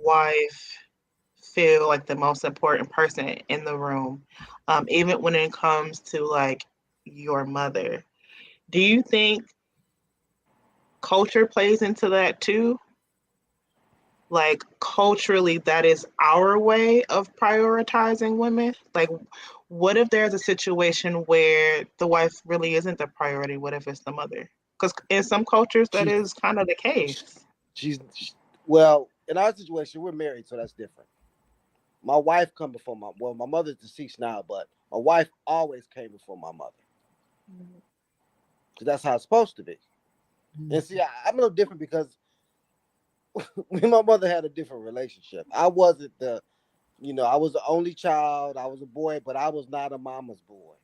wife feel like the most important person in the room, even when it comes to like your mother. Do you think culture plays into that too? Like culturally, that is our way of prioritizing women. Like, what if there's a situation where the wife really isn't the priority? What if it's the mother? Because in some cultures, that is kind of the case. Well, in our situation, we're married, so that's different. My wife come before my mother's deceased now, but my wife always came before my mother. So that's how it's supposed to be. And see, I'm a little different because me and my mother had a different relationship. I wasn't I was the only child. I was a boy, but I was not a mama's boy.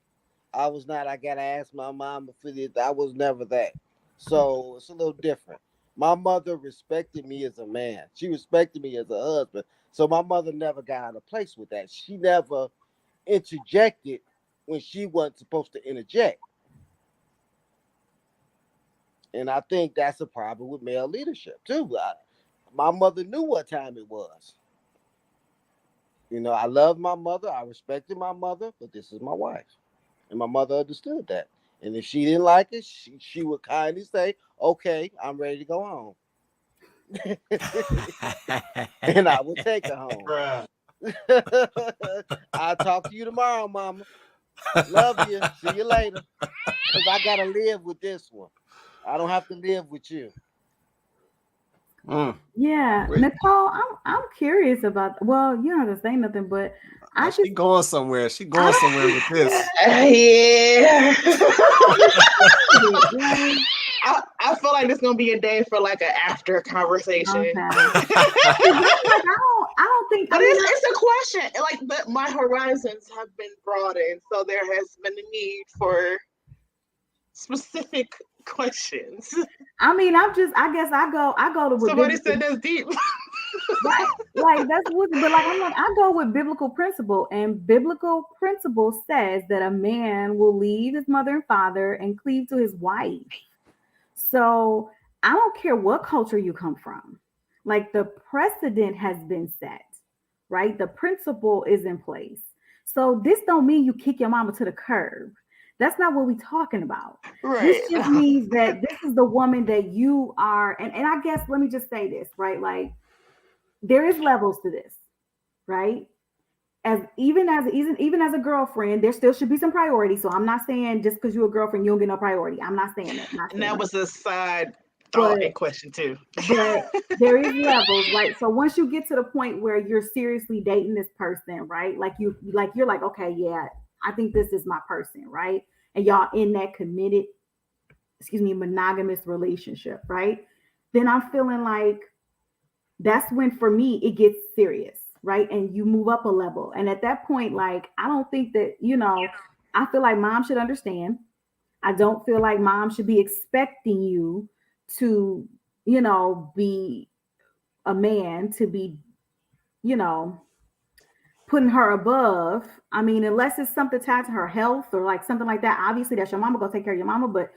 I was not, I gotta ask my mama for this. I was never that. So it's a little different. My mother respected me as a man. She respected me as a husband. So my mother never got out of place with that. She never interjected when she wasn't supposed to interject. And I think that's a problem with male leadership too. My mother knew what time it was. I loved my mother. I respected my mother, but this is my wife. And my mother understood that. And if she didn't like it, she would kindly say, okay, I'm ready to go home. And I would take her home. I'll talk to you tomorrow, mama. Love you. See you later. Because I got to live with this one. I don't have to live with you. Yeah, Nicole, I'm curious about. Well, you don't have to say nothing, but She's going somewhere. She's going somewhere with this. Yeah. I feel like this is gonna be a day for like an after conversation. Okay. I don't think. But it's a question. Like, but my horizons have been broadened, so there has been a need for specific questions. I mean, I guess I go to. Somebody said that's deep. Right, like that's what, but like I go with biblical principle, and biblical principle says that a man will leave his mother and father and cleave to his wife. So I don't care what culture you come from, like the precedent has been set, right? The principle is in place. So this don't mean you kick your mama to the curb. That's not what we're talking about. Right. This just means that this is the woman that you are, and I guess let me just say this, right? Like, there is levels to this, right? Even as a girlfriend, there still should be some priority. So I'm not saying just because you're a girlfriend, you don't get no priority. I'm not saying that. And that was a side thought and question too. But there is levels, right? So once you get to the point where you're seriously dating this person, right? You're like, okay, yeah, I think this is my person, right? And y'all in that committed, monogamous relationship, right? Then I'm feeling like that's when, for me, it gets serious, right? And you move up a level. And at that point, like, I don't think that, I feel like mom should understand. I don't feel like mom should be expecting you to, be a man, to be, putting her above. I mean, unless it's something tied to her health or like something like that. Obviously, that's your mama, go take care of your mama. But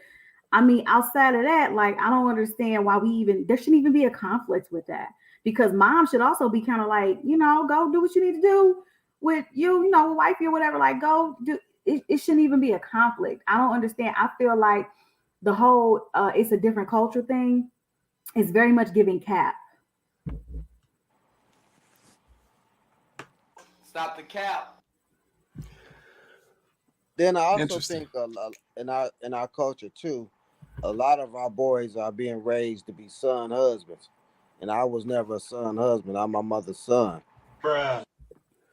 I mean, outside of that, like, I don't understand why there shouldn't even be a conflict with that. because mom should also be kind of like, you know, go do what you need to do with you know, wifey or whatever. Like, go do it. It shouldn't even be a conflict. I don't understand. I feel like the whole it's a different culture thing is very much giving cap. Stop the cap. Then I also Interesting. think in our culture too, a lot of our boys are being raised to be son husbands, and I was never a son husband. I'm my mother's son. Bruh.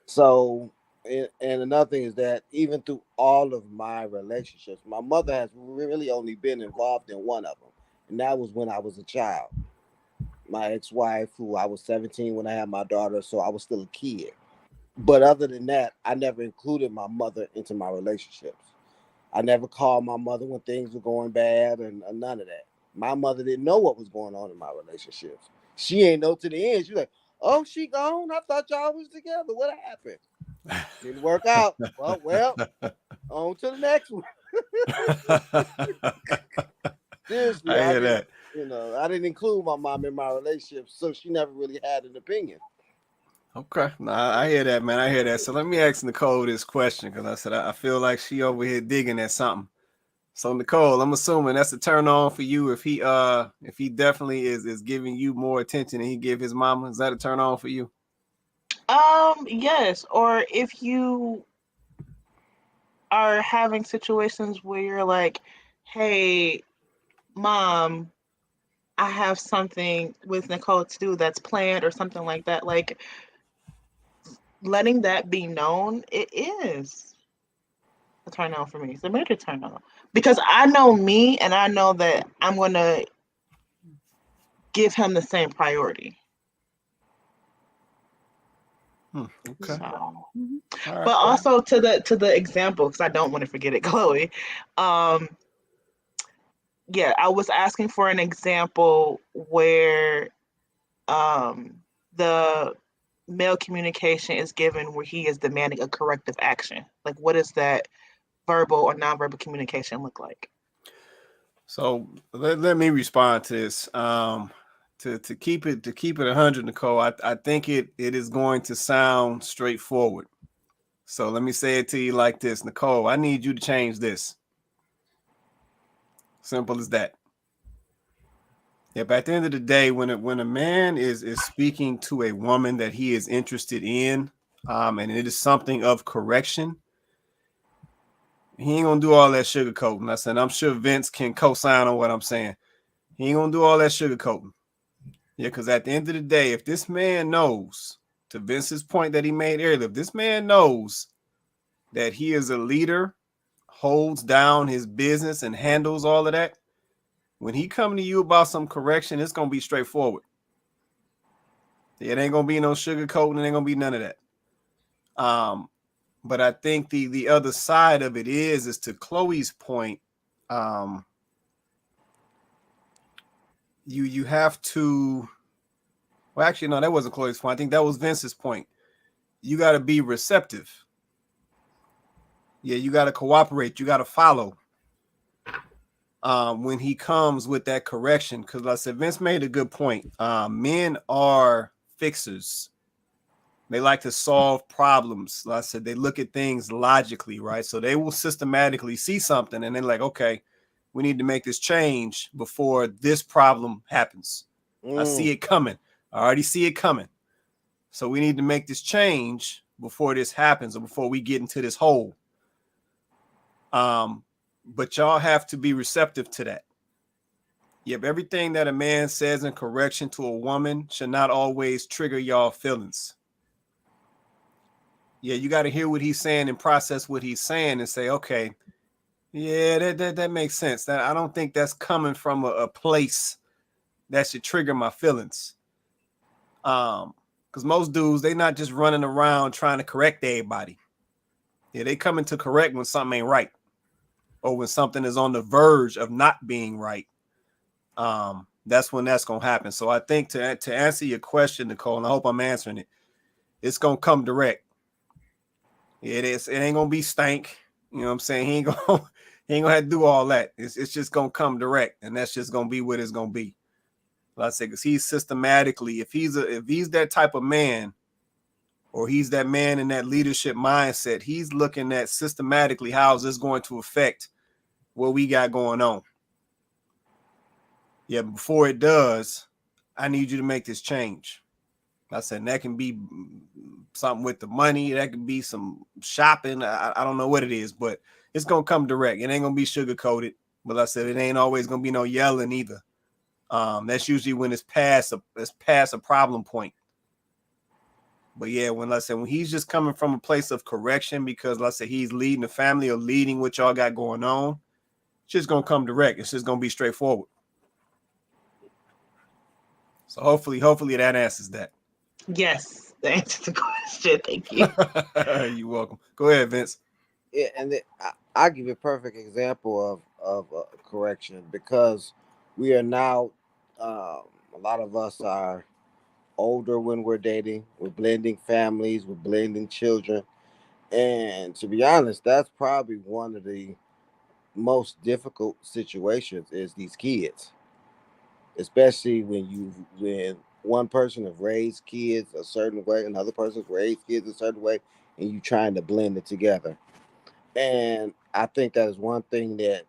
So, and another thing is that even through all of my relationships, my mother has really only been involved in one of them, and that was when I was a child. My ex-wife, who I was 17 when I had my daughter, so I was still a kid. But other than that, I never included my mother into my relationships. I never called my mother when things were going bad and none of that. My mother didn't know what was going on in my relationships. She ain't know to the end. She was like, oh, she gone? I thought y'all was together. What happened? Didn't work out. Well, on to the next one. Seriously, I hear that. I didn't include my mom in my relationship, so she never really had an opinion. Okay, I hear that, man. I hear that. So let me ask Nicole this question, because I said I feel like she over here digging at something. So Nicole, I'm assuming that's a turn on for you if he definitely is giving you more attention than he give his mama. Is that a turn on for you? Yes. Or if you are having situations where you're like, hey, mom, I have something with Nicole to do that's planned or something like that. Like, letting that be known, it is a turn on for me. It's a major turn on. Because I know me and I know that I'm going to give him the same priority. Okay. So, All right. but also to the example, because I don't want to forget it, Chloe. Yeah, I was asking for an example where the male communication is given where he is demanding a corrective action. Like, what does that verbal or nonverbal communication look like? So let me respond to this. To keep it 100, Nicole, I think it is going to sound straightforward. So let me say it to you like this, Nicole. I need you to change this. Simple as that. Yep. At the end of the day, when a man is speaking to a woman that he is interested in, and it is something of correction, he ain't gonna do all that sugarcoating. I said, I'm sure Vince can co-sign on what I'm saying. He ain't gonna do all that sugarcoating. Yeah, because at the end of the day, if this man knows, to Vince's point that he made earlier, if this man knows that he is a leader, holds down his business and handles all of that, when he come to you about some correction, it's gonna be straightforward. It ain't gonna be no sugarcoating, it ain't gonna be none of that. But I think the other side of it is to Chloe's point. You have to. Well, actually, no, that wasn't Chloe's point. I think that was Vince's point. You got to be receptive. Yeah, you got to cooperate. You got to follow. When he comes with that correction, because like I said, Vince made a good point. Men are fixers. They like to solve problems. Like I said, they look at things logically, right? So they will systematically see something and they're like, okay, we need to make this change before this problem happens. I see it coming. I already see it coming. So we need to make this change before this happens or before we get into this hole. But y'all have to be receptive to that. Yep, everything that a man says in correction to a woman should not always trigger y'all feelings. Yeah, you got to hear what he's saying and process what he's saying and say, okay, yeah, that makes sense. That I don't think that's coming from a place that should trigger my feelings. Because most dudes, they not just running around trying to correct everybody. Yeah, they coming to correct when something ain't right or when something is on the verge of not being right. That's when that's gonna happen. So I think to answer your question, Nicole, and I hope I'm answering it, it's gonna come direct. It is. It ain't gonna be stank. You know what I'm saying? He ain't gonna have to do all that. It's just gonna come direct, and that's just gonna be what it's gonna be. Like I say, because he's systematically, if he's that type of man, or he's that man in that leadership mindset, he's looking at systematically how is this going to affect what we got going on. Yeah, before it does, I need you to make this change. I said, that can be something with the money. That can be some shopping. I don't know what it is, but it's going to come direct. It ain't going to be sugar coated. But like I said, it ain't always going to be no yelling either. That's usually when it's past a problem point. But yeah, when he's just coming from a place of correction, because let's say he's leading the family or leading what y'all got going on, it's just going to come direct. It's just going to be straightforward. So hopefully that answers that. Yes, the answer to the question. Thank you. You're welcome. Go ahead, Vince. Yeah, and I'll give you a perfect example of correction, because we are now, a lot of us are older when we're dating. We're blending families. We're blending children. And to be honest, that's probably one of the most difficult situations is these kids, especially when one person has raised kids a certain way, another person's raised kids a certain way, and you trying to blend it together. And I think that is one thing that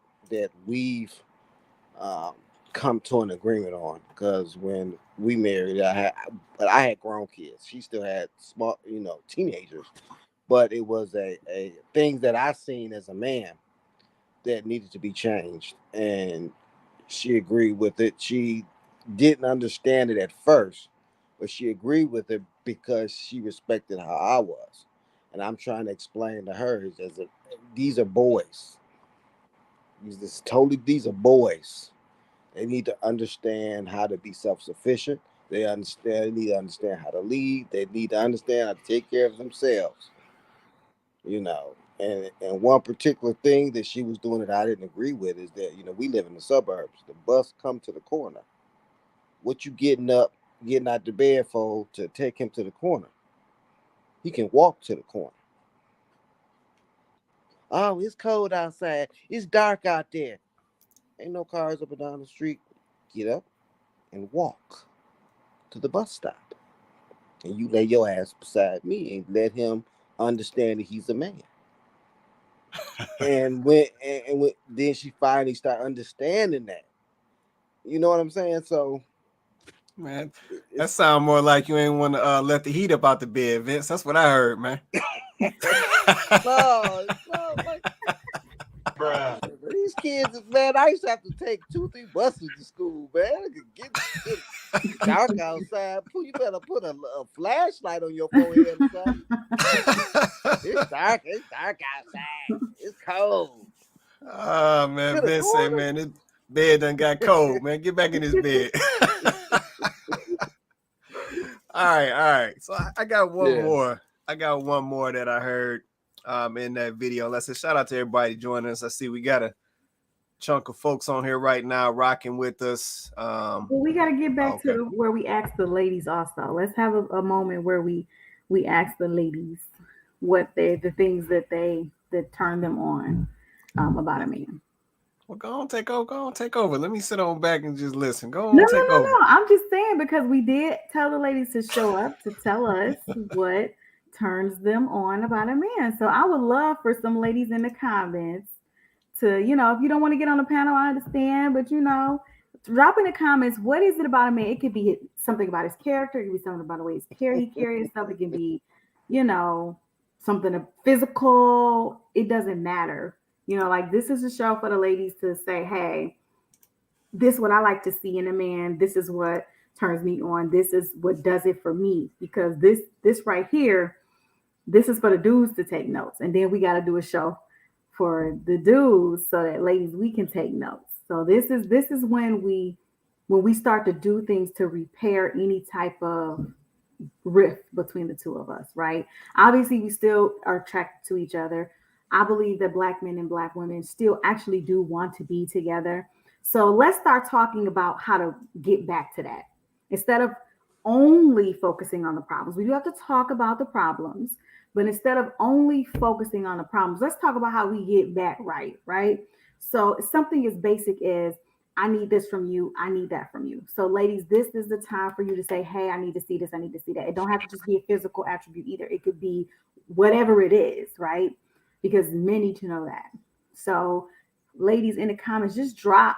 we've um, come to an agreement on. Because when we married, I had grown kids. She still had small, teenagers. But it was a thing that I seen as a man that needed to be changed, and she agreed with it. She didn't understand it at first, but she agreed with it because she respected how I was. And I'm trying to explain to her these are boys. These are boys. They need to understand how to be self-sufficient. They need to understand how to lead. They need to understand how to take care of themselves. And one particular thing that she was doing that I didn't agree with is that, we live in the suburbs. The bus come to the corner. What you getting out the bed for to take him to the corner? He can walk to the corner. Oh, it's cold outside. It's dark out there. Ain't no cars up and down the street. Get up and walk to the bus stop. And you lay your ass beside me and let him understand that he's a man. And when then she finally started understanding that. You know what I'm saying? So, man, that sound more like you ain't want to let the heat up out the bed, Vince. That's what I heard, man. no, like, Bruh. these kids, man, I used to have to take 2-3 buses to school, man. Get dark outside. You better put a flashlight on your forehead or something. It's dark outside. It's cold. Oh, man, Vince say, man, this bed done got cold, man. Get back in this bed. All right. So I got one more. I got one more that I heard in that video. Let's say shout out to everybody joining us. I see we got a chunk of folks on here right now rocking with us. Well, we got to get back to where we ask the ladies also. Let's have a moment where we ask the ladies what the things that turn them on about a man. Well, go on, take over. Let me sit on back and just listen. Go on, No. I'm just saying, because we did tell the ladies to show up to tell us what turns them on about a man. So I would love for some ladies in the comments to, if you don't want to get on the panel, I understand, but drop in the comments, what is it about a man? It could be something about his character, it could be something about the way he carries himself, it can be, something physical. It doesn't matter. Like, this is a show for the ladies to say, hey, this is what I like to see in a man. This is what turns me on. This is what does it for me. Because this right here, this is for the dudes to take notes. And then we got to do a show for the dudes so that, ladies, we can take notes. So this is when we start to do things to repair any type of rift between the two of us, right? Obviously, we still are attracted to each other. I believe that Black men and Black women still actually do want to be together. So let's start talking about how to get back to that. Instead of only focusing on the problems, we do have to talk about the problems, but instead of only focusing on the problems, let's talk about how we get back right? So something as basic as I need this from you. I need that from you. So, ladies, this is the time for you to say, hey, I need to see this. I need to see that. It don't have to just be a physical attribute either. It could be whatever it is, right? Because men need to know that. So, ladies, in the comments, just drop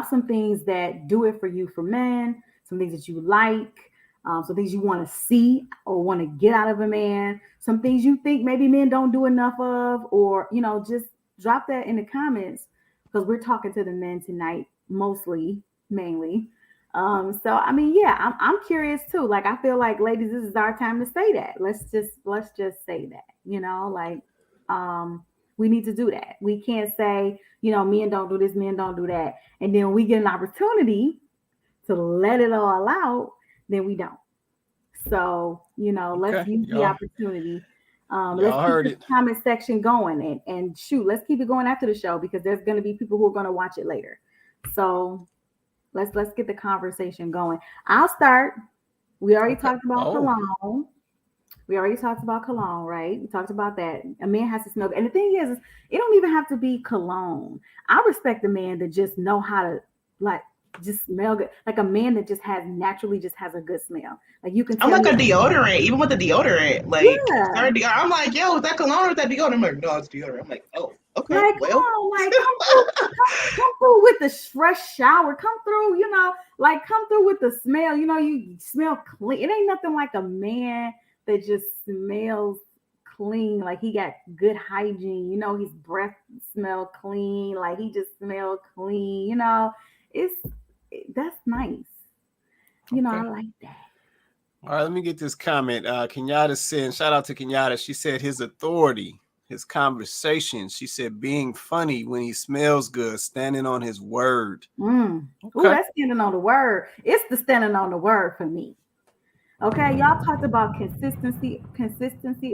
some things that do it for you for men, some things that you like, some things you want to see or want to get out of a man, some things you think maybe men don't do enough of, or, just drop that in the comments because we're talking to the men tonight, mainly. So I mean, yeah, I'm curious too. Like, I feel like, ladies, this is our time to say that. Let's just say that, we need to do that. We can't say, men don't do this, men don't do that. And then we get an opportunity to let it all out, then we don't. So, let's use the opportunity. Let's keep the comment section going and shoot, let's keep it going after the show because there's going to be people who are going to watch it later. So let's get the conversation going. I'll start. We already talked about cologne. We already talked about cologne, right? We talked about that. A man has to smell good. And the thing is it don't even have to be cologne. I respect a man that just know how to just smell good. Like a man that just naturally has a good smell. Like you can tell. I'm like a deodorant, even with the deodorant. Like, yeah. I'm like, yo, is that cologne or is that deodorant? I'm like, no, it's deodorant. I'm like, oh, okay. Like, well. come through with the fresh shower. Come through, come through with the smell. You smell clean. It ain't nothing like a man that just smells clean, like he got good hygiene, his breath smell clean, like he just smelled clean, that's nice. I like that. All right, let me get this comment. Kenyatta said, shout out to Kenyatta. She said his authority, his conversation. She said being funny when he smells good, standing on his word. Okay. Ooh, that's standing on the word. It's the standing on the word for me. Okay, y'all talked about consistency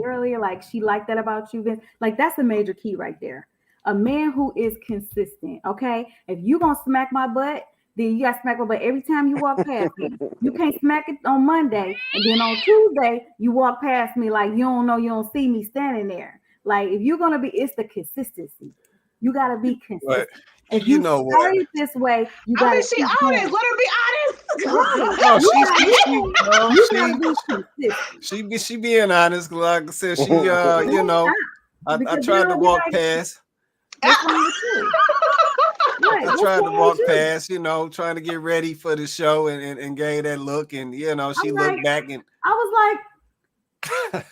earlier. Like, she liked that about you, Vince. Like, that's a major key right there. A man who is consistent. Okay, if you gonna smack my butt, then you gotta smack my butt every time you walk past me. You can't smack it on Monday, and then on Tuesday you walk past me like you don't know, you don't see me standing there. Like, if you're gonna be, it's the consistency. You gotta be consistent. If you started this way, you gotta. She honest. Let her be honest. No, she being honest. Like I said, she I tried to walk past. I tried to walk past, trying to get ready for the show and gave that look, and she looked back and I was like,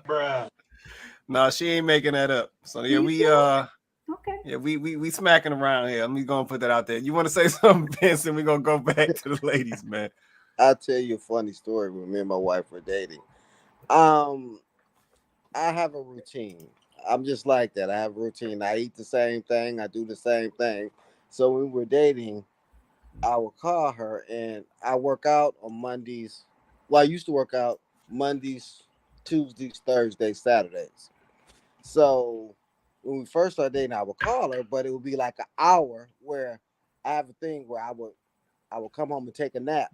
bruh. No, she ain't making that up. So yeah, we smacking around here. I'm gonna put that out there. You want to say something, Vince, and we're gonna go back to the ladies, man. I'll tell you a funny story when me and my wife were dating. I have a routine. I'm just like that. I have a routine. I eat the same thing. I do the same thing. So when we're dating, I will call her and I work out on Mondays. Well, I used to work out Mondays, Tuesdays, Thursdays, Saturdays. So when we first started dating, I would call her, but it would be like an hour where I have a thing where I would come home and take a nap.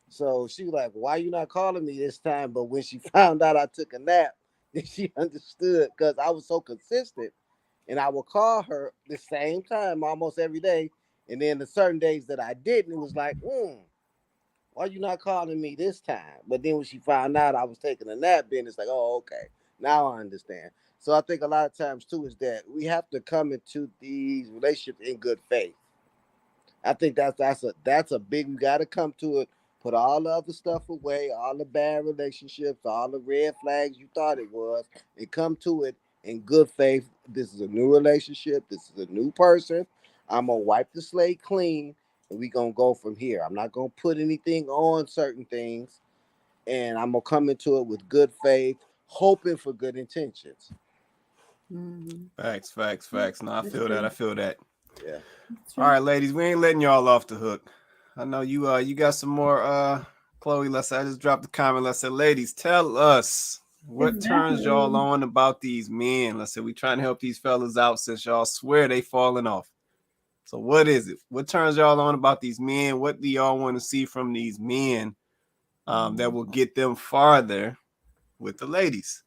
So she was like, why you not calling me this time? But when she found out I took a nap, then she understood because I was so consistent. And I would call her the same time almost every day. And then the certain days that I didn't, it was like, why you not calling me this time? But then when she found out I was taking a nap, then it's like, oh, okay. Now I understand. So I think a lot of times too is that we have to come into these relationships in good faith. I think that's a big, we got to come to it, put all the other stuff away, all the bad relationships, all the red flags you thought it was, and come to it in good faith. This is a new relationship. This is a new person. I'm going to wipe the slate clean, and we're going to go from here. I'm not going to put anything on certain things, and I'm going to come into it with good faith, hoping for good intentions. Facts. No, I feel that. Yeah. All right, ladies, we ain't letting y'all off the hook. I know you got some more. Chloe, I just dropped the comment. Let's say, ladies, tell us what turns y'all on about these men. Let's say we trying to help these fellas out since y'all swear they falling off. So what is it? What turns y'all on about these men? What do y'all want to see from these men that will get them farther with the ladies?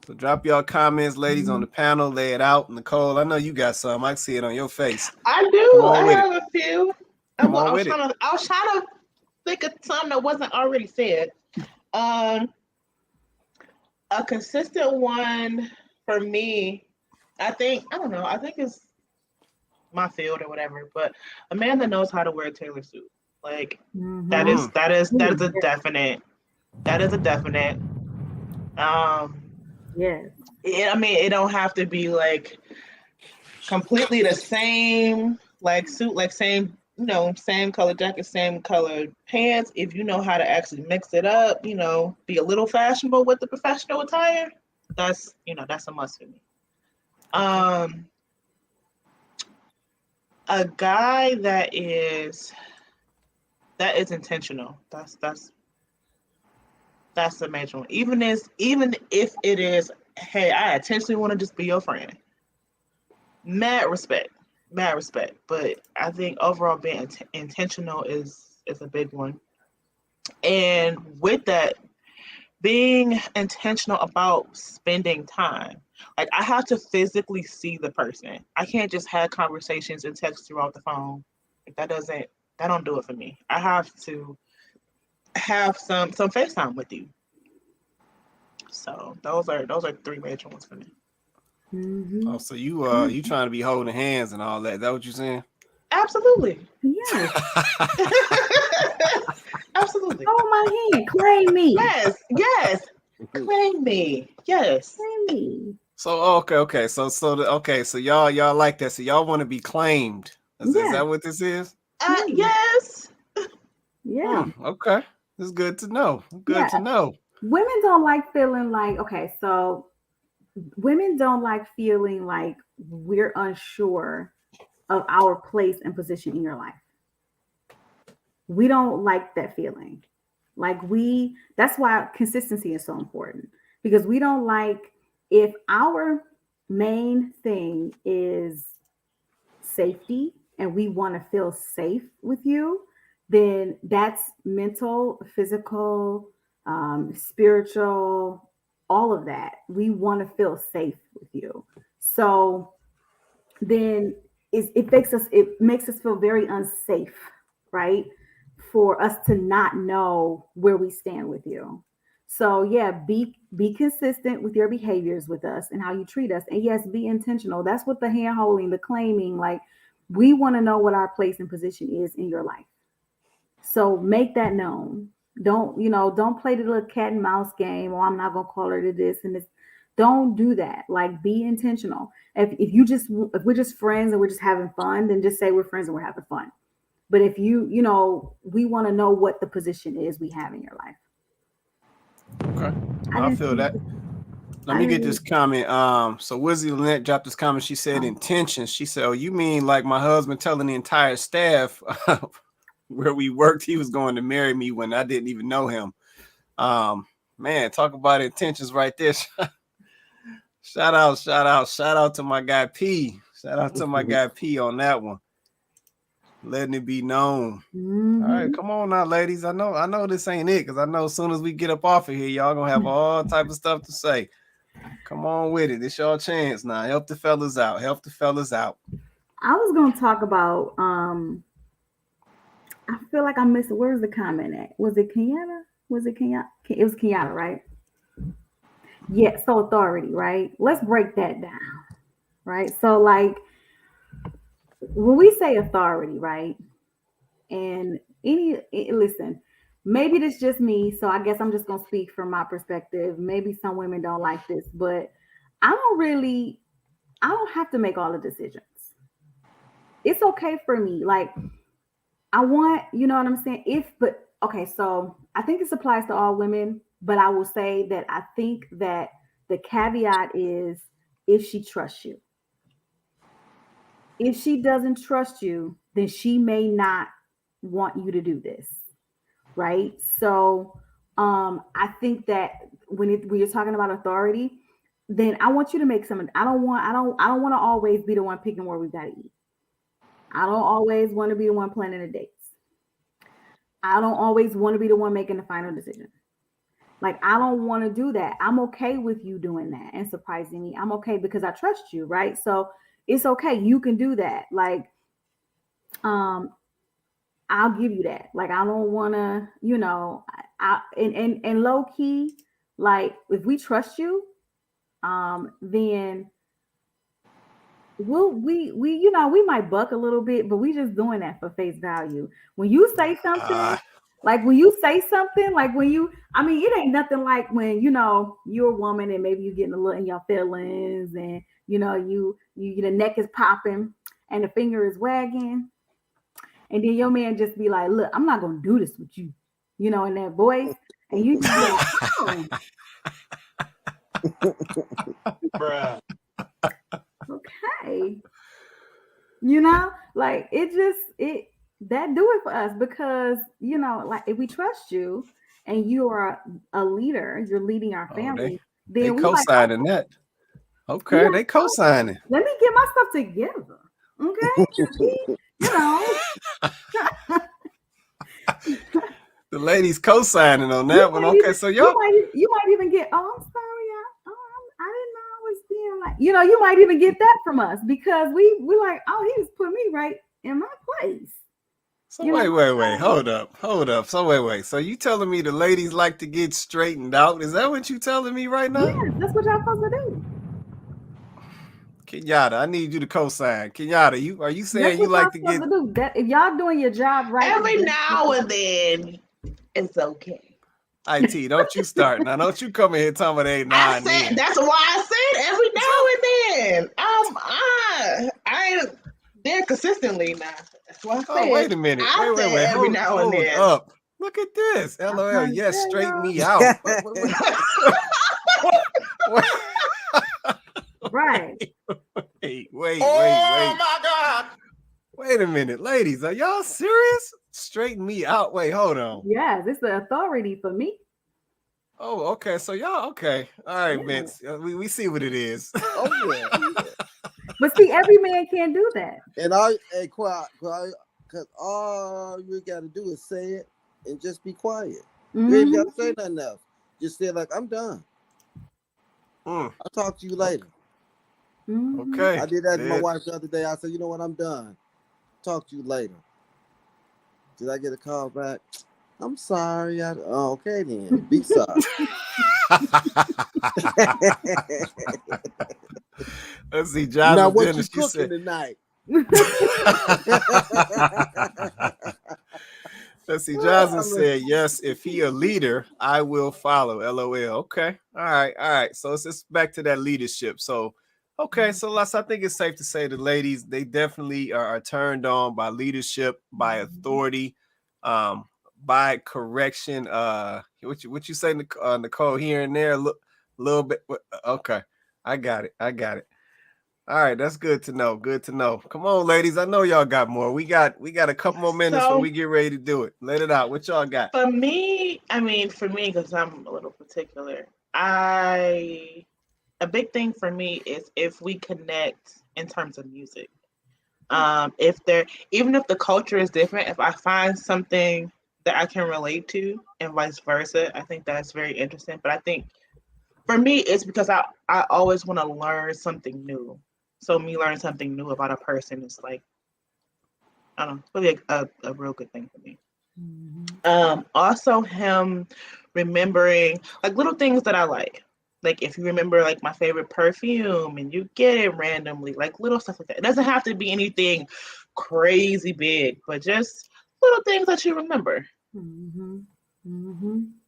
So drop y'all comments, ladies, on the panel. Lay it out. Nicole, I know you got some. I see it on your face. I do. Come on I with have a few. I Come on was with it. I was trying to think of something that wasn't already said. A consistent one for me, I think it's my field or whatever, but a man that knows how to wear a tailored suit. Like that is a definite. That is a definite. Yes. It don't have to be like completely the same like suit, like same same color jacket, same color pants. If you know how to actually mix it up, be a little fashionable with the professional attire, that's a must for me. A guy that is intentional. That's the major one. Even if it is, hey, I intentionally want to just be your friend. Mad respect. But I think overall being intentional is a big one. And with that, being intentional about spending time. Like I have to physically see the person. I can't just have conversations and text throughout the phone. Like that don't do it for me. I have to have some FaceTime with you. So those are 3 major ones for me. Mm-hmm. Oh, so you trying to be holding hands and all that? Is that what you're saying? Absolutely. Yes. Absolutely. Hold my hand. Claim me. Yes. Claim me. Yes. Claim me. So okay. So y'all like that. So y'all want to be claimed. Is that what this is? Yes. Yeah. Okay. It's good to know. Good to know. Women don't like feeling like, women don't like feeling like we're unsure of our place and position in your life. We don't like that feeling. That's why consistency is so important, because we don't like, if our main thing is safety and we want to feel safe with you, then that's mental, physical, spiritual, all of that. We want to feel safe with you. So then it makes us feel very unsafe, right? For us to not know where we stand with you. So yeah, be consistent with your behaviors with us and how you treat us. And yes, be intentional. That's what the hand holding, the claiming, like we want to know what our place and position is in your life. So make that known. Don't play the little cat and mouse game, or I'm not gonna call her to this and this. Don't do that. Like be if we're just friends and we're just having fun, then just say we're friends and we're having fun. But if we want to know what the position is we have in your life. Okay. I feel that. Let me get this comment. So Wizzy Lynette dropped this comment. She said intentions. She said, "Oh, you mean like my husband telling the entire staff where we worked he was going to marry me when I didn't even know him." Man, talk about intentions right there. Shout out to my guy P. Shout out to my guy P on that one. Letting it be known. Mm-hmm. All right, come on now, ladies. I know this ain't it, because I know as soon as we get up off of here, y'all gonna have all type of stuff to say. Come on with it. It's your chance now. Help the fellas out. I was gonna talk about I feel like I missed it. Where's the comment at? Was it Kenyatta? It was Kenyatta, right? Yeah, so authority, right? Let's break that down. Right? So like when we say authority, right? And listen, maybe it's just me, so I guess I'm just gonna speak from my perspective. Maybe some women don't like this, but I don't have to make all the decisions. It's okay for me. Like I want, you know what I'm saying? So I think this applies to all women, but I will say that I think that the caveat is if she trusts you. If she doesn't trust you, then she may not want you to do this, right? So I think that when you're talking about authority, then I want you to make some. I don't want to always be the one picking where we gotta eat. I don't always want to be the one planning the dates. I don't always want to be the one making the final decision. Like, I don't want to do that. I'm okay with you doing that and surprising me. I'm okay because I trust you, right? So it's okay. You can do that. Like, um, I'll give you that. Like, I don't want to, and low key, like, if we trust you, then we might buck a little bit, but we just doing that for face value. When you say something, like it ain't nothing like when you're a woman and maybe you're getting a little in your feelings, and you the neck is popping and the finger is wagging, and then your man just be like, look, I'm not gonna do this with you, in that voice, and you just be like, oh, Bruh. okay. Like, that do it for us, because like, if we trust you and you are a leader, you're leading our family, they then we co-signing that. Okay, they co-signing. let me get my stuff together. Okay. The ladies co-signing on that one. Okay, so you might even get, oh, I'm sorry, I didn't know I was being like, you might even get that from us, because we like, oh, he just put me right in my place. So wait, hold up. So wait. So you telling me the ladies like to get straightened out? Is that what you telling me right now? Yes, that's what y'all supposed to do. Kenyatta, I need you to co-sign. Kenyatta, are you saying That's you what like to y'all get? supposed to do. That if y'all doing your job right, Every now and then, it's okay. IT, don't you start now. Don't you come in here talking about ain't nah. That's why I said every now and then. I ain't there consistently now. That's why I said. Oh, wait a minute. Wait. Every now and then. Up. Look at this. LOL. Yes, straighten me out. Right. Wait. Oh my God. Wait a minute, ladies. Are y'all serious? Straighten me out. Wait, hold on. Yes, it's the authority for me. Oh, okay. So y'all okay. All right, Vince. We see what it is. Oh yeah. But see, every man can't do that. And because all you gotta do is say it and just be quiet. You ain't gotta say nothing else. Just say like, I'm done. I'll talk to you later. Okay. I did that to my wife the other day. I said, you know what, I'm done. Talk to you later. Did I get a call back? I'm sorry. Okay then. Be sorry. Let's see, Jasmine. Now what you cooking tonight? Let's see, Jasmine said, yes, if he a leader, I will follow. LOL. Okay. All right. So it's just back to that leadership. So, okay. So I think it's safe to say the ladies, they definitely are turned on by leadership, by authority, by correction. What you say, Nicole, here and there, a little bit. Okay. I got it. All right, that's good to know. Come on, ladies. I know y'all got more. We got a couple more minutes when we get ready to do it. Let it out. What y'all got? For me, because I'm a little particular, a big thing for me is if we connect in terms of music. Even if the culture is different, if I find something that I can relate to and vice versa, I think that's very interesting. But I think for me, it's because I always want to learn something new. So me learning something new about a person is like, I don't know, really a real good thing for me. Also him remembering like little things that I like if you remember like my favorite perfume and you get it randomly, like little stuff like that. It doesn't have to be anything crazy big, but just little things that you remember.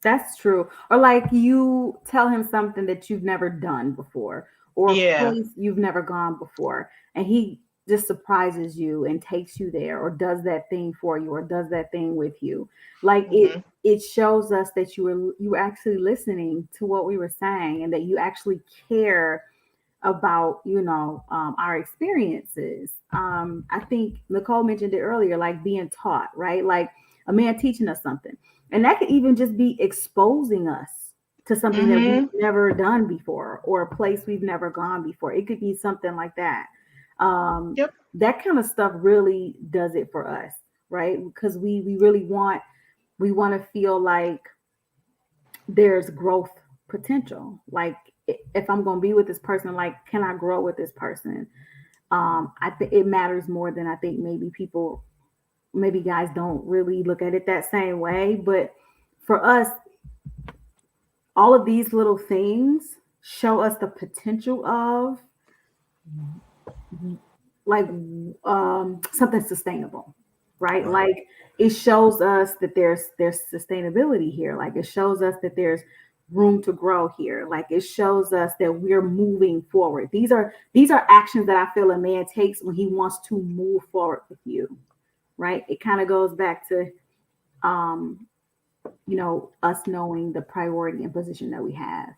That's true. Or like you tell him something that you've never done before, or a place you've never gone before, and he just surprises you and takes you there, or does that thing for you, or does that thing with you. Like it shows us that you were actually listening to what we were saying, and that you actually care about our experiences. I think Nicole mentioned it earlier, like being taught, right? Like a man teaching us something, and that could even just be exposing us to something that we've never done before, or a place we've never gone before. It could be something like that. That kind of stuff really does it for us, right? Because we really want to feel like there's growth potential. Like if I'm going to be with this person, like, can I grow with this person? I think it matters more than I think maybe guys don't really look at it that same way. But for us, all of these little things show us the potential of like something sustainable, right? Like it shows us that there's sustainability here. Like it shows us that there's room to grow here. Like it shows us that we're moving forward. These are actions that I feel a man takes when he wants to move forward with you, right? It kind of goes back to us knowing the priority and position that we have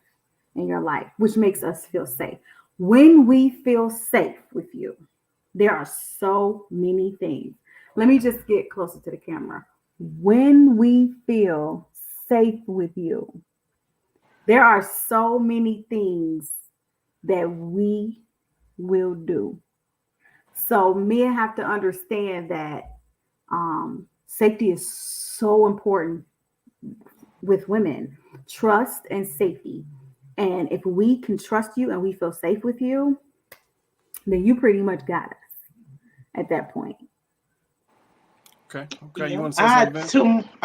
in your life, which makes us feel safe. When we feel safe with you, there are so many things. Let me just get closer to the camera. When we feel safe with you, there are so many things that we will do. So men have to understand that safety is so important with women. Trust and safety. And if we can trust you and we feel safe with you, then you pretty much got us at that point. Okay. Yeah, You want to say something, Ben?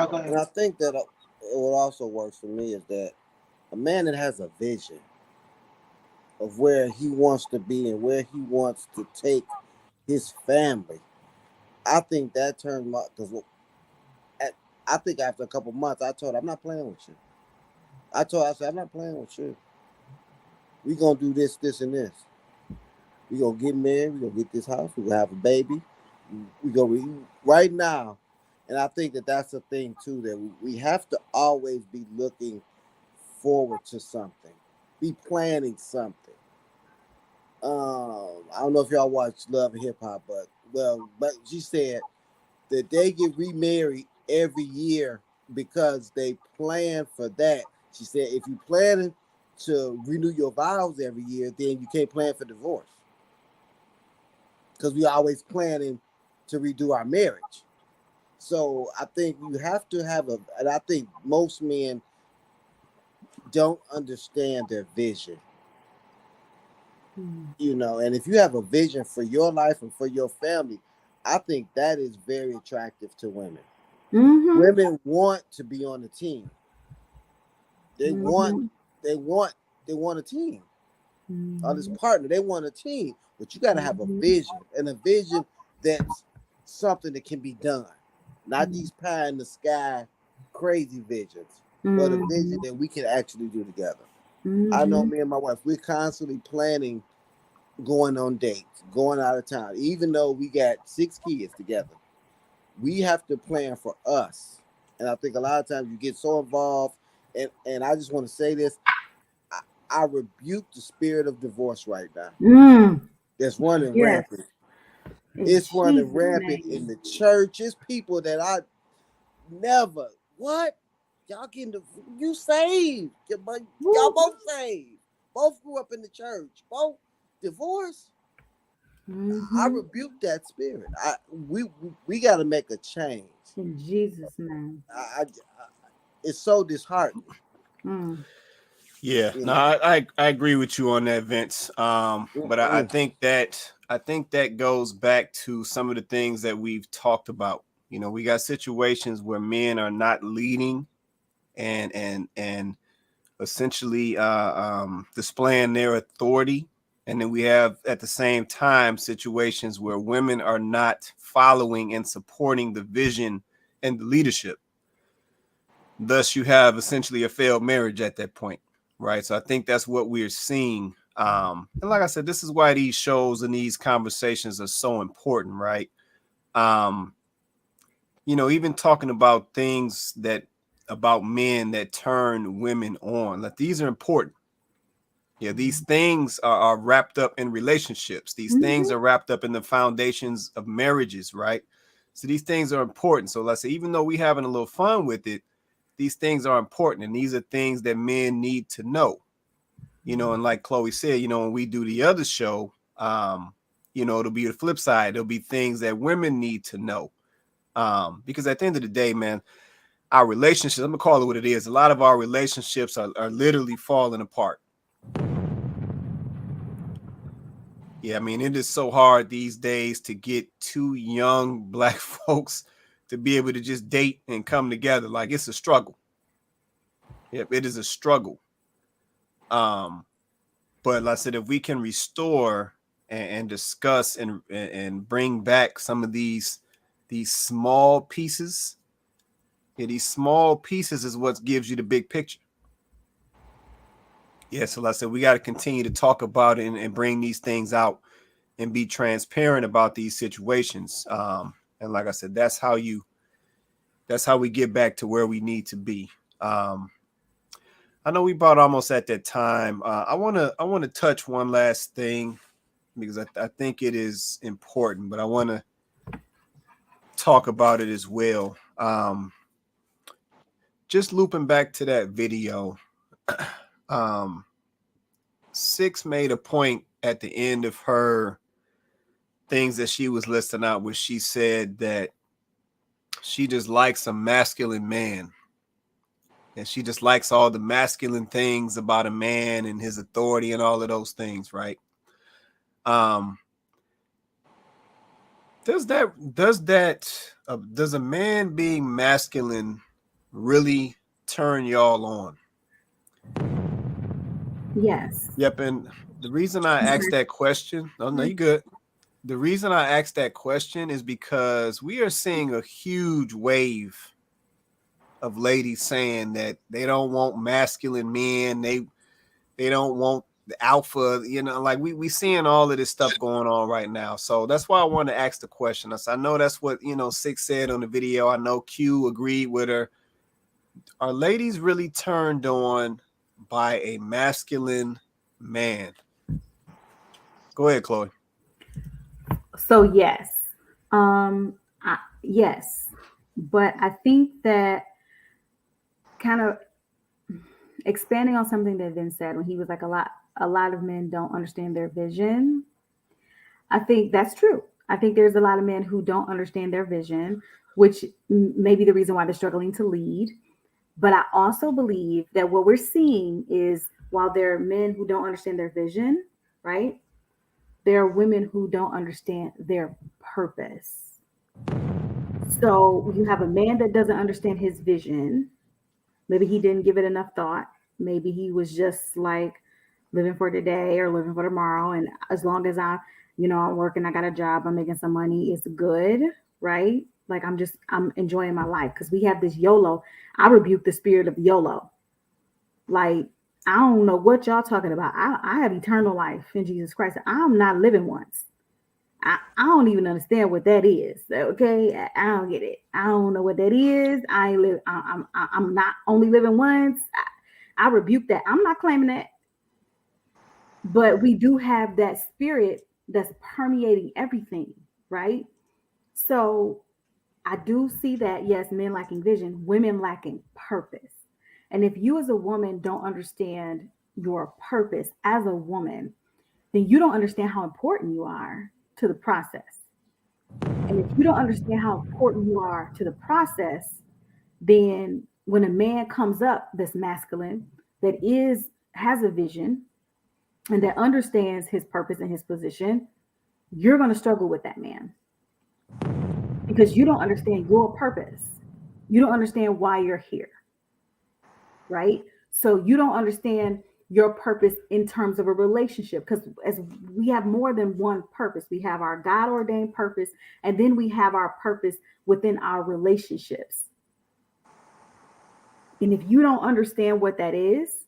Go ahead. And I think that what also works for me is that a man that has a vision of where he wants to be and where he wants to take his family, I think that turns my, because I think after a couple months, I told her, I'm not playing with you. I said, I'm not playing with you. We're going to do this, this, and this. We're going to get married. We're going to get this house. We're going to have a baby. We're going to, right now, and I think that that's a thing, too, that we have to always be looking forward to something. Be planning something. I don't know if y'all watch Love and Hip Hop, but she said that they get remarried every year because they plan for that. She said, if you planning to renew your vows every year, then you can't plan for divorce. Because we always planning to redo our marriage. So I think you have to have and I think most men don't understand their vision. And if you have a vision for your life and for your family, I think that is very attractive to women. Mm-hmm. Women want to be on the team. They want a team. On this partner, they want a team, but you got to have a vision, and a vision that's something that can be done, not these pie in the sky crazy visions, but a vision that we can actually do together. I know me and my wife, we're constantly planning going on dates, going out of town. Even though we got 6 kids together, we have to plan for us. And I think a lot of times you get so involved. And I just want to say this. I rebuke the spirit of divorce right now. That's running rampant. It's running rampant in the church. It's people that I never, what? Y'all getting you saved. Y'all both saved. Both grew up in the church. Both divorced. I rebuke that spirit. We got to make a change. In Jesus' name. It's so disheartening. Yeah, no, I agree with you on that, Vince. But I think that goes back to some of the things that we've talked about. We got situations where men are not leading and essentially displaying their authority. And then we have at the same time situations where women are not following and supporting the vision and the leadership. Thus, you have essentially a failed marriage at that point, right? So I think that's what we're seeing. And like I said, this is why these shows and these conversations are so important, right? Even talking about things about men that turn women on, like these are important. Yeah, these things are wrapped up in relationships. These things are wrapped up in the foundations of marriages, right? So these things are important. So let's say, even though we're having a little fun with it, these things are important. And these are things that men need to know, and like Chloe said, when we do the other show, it'll be the flip side. There'll be things that women need to know. Because at the end of the day, man, our relationships, I'm gonna call it what it is. A lot of our relationships are literally falling apart. Yeah, I mean, it is so hard these days to get two young Black folks to be able to just date and come together. Like, it's a struggle. Yep, it is a struggle. But like I said, if we can restore and discuss and bring back some of these small pieces, yeah, these small pieces is what gives you the big picture. Yeah, so like I said, we got to continue to talk about it and bring these things out and be transparent about these situations. And like I said, that's how we get back to where we need to be. I know we about almost at that time. I want to touch one last thing because I think it is important, but I want to talk about it as well. Just looping back to that video, Six made a point at the end of her things that she was listing out, where she said that she just likes a masculine man. And she just likes all the masculine things about a man and his authority and all of those things, right? Does a man being masculine really turn y'all on? Yes. Yep. And the reason I asked that question, oh no, you good. The reason I asked that question is because we are seeing a huge wave of ladies saying that they don't want masculine men. They don't want the alpha, like we seeing all of this stuff going on right now. So that's why I wanted to ask the question. I know that's what, Six said on the video. I know Q agreed with her. Are ladies really turned on by a masculine man? Go ahead, Chloe. So yes, yes, but I think that kind of expanding on something that Vin said when he was like a lot of men don't understand their vision. I think that's true. I think there's a lot of men who don't understand their vision, which may be the reason why they're struggling to lead. But I also believe that what we're seeing is, while there are men who don't understand their vision, right? There are women who don't understand their purpose. So you have a man that doesn't understand his vision. Maybe he didn't give it enough thought. Maybe he was just like living for today or living for tomorrow. And as long as I'm working, I got a job, I'm making some money, it's good, right? Like I'm enjoying my life, because we have this YOLO. I rebuke the spirit of YOLO. Like, I don't know what y'all talking about. I have eternal life in Jesus Christ. I'm not living once. I don't even understand what that is. Okay, I don't get it. I don't know what that is. I'm not only living once. I rebuke that. I'm not claiming that. But we do have that spirit that's permeating everything, right? So I do see that, yes, men lacking vision, women lacking purpose. And if you as a woman don't understand your purpose as a woman, then you don't understand how important you are to the process. And if you don't understand how important you are to the process, then when a man comes up that's masculine, that has a vision, and that understands his purpose and his position, you're going to struggle with that man, because you don't understand your purpose. You don't understand why you're here, right? So you don't understand your purpose in terms of a relationship, because as we have more than one purpose, we have our God ordained purpose, and then we have our purpose within our relationships. And if you don't understand what that is,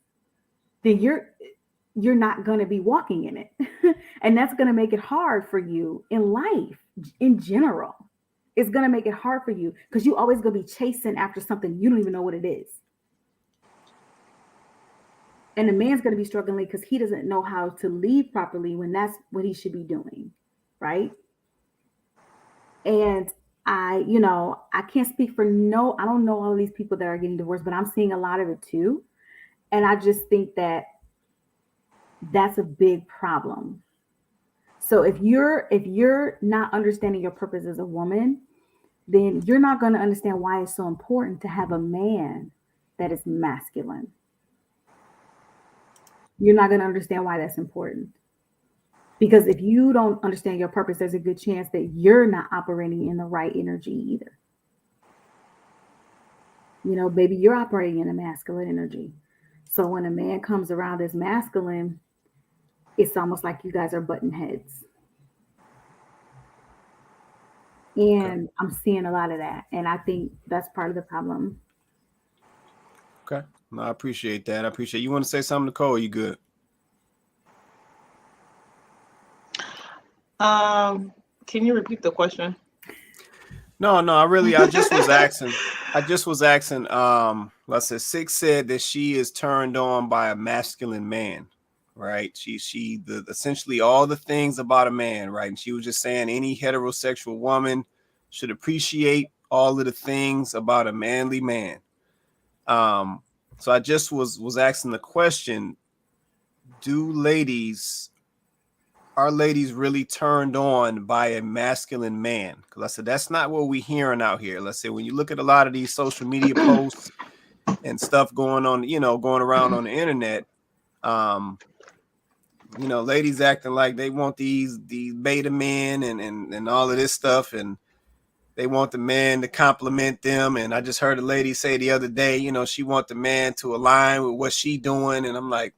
then you're not going to be walking in it. And that's going to make it hard for you in life in general. It's going to make it hard for you, because you always going to be chasing after something you don't even know what it is. And the man's going to be struggling because he doesn't know how to lead properly when that's what he should be doing, right? And I can't speak for I don't know all of these people that are getting divorced, but I'm seeing a lot of it too. And I just think that that's a big problem. So if you're not understanding your purpose as a woman, then you're not going to understand why it's so important to have a man that is masculine. You're not going to understand why that's important. Because if you don't understand your purpose, there's a good chance that you're not operating in the right energy either. You know, maybe you're operating in a masculine energy. So when a man comes around as masculine, it's almost like you guys are button heads. And I'm seeing a lot of that. And I think that's part of the problem. Okay. No, I appreciate that. I appreciate you want to say something, Nicole? Or you good? Can you repeat the question? No, I just was asking. Let's say Six said that she is turned on by a masculine man, right? She essentially all the things about a man, right? And she was just saying any heterosexual woman should appreciate all of the things about a manly man. So I just was asking the question, are ladies really turned on by a masculine man? Because I said that's not what we're hearing out here. Let's say when you look at a lot of these social media posts and stuff going on, going around on the internet, ladies acting like they want these beta men and all of this stuff, and they want the man to compliment them. And I just heard a lady say the other day, she want the man to align with what she doing, and I'm like,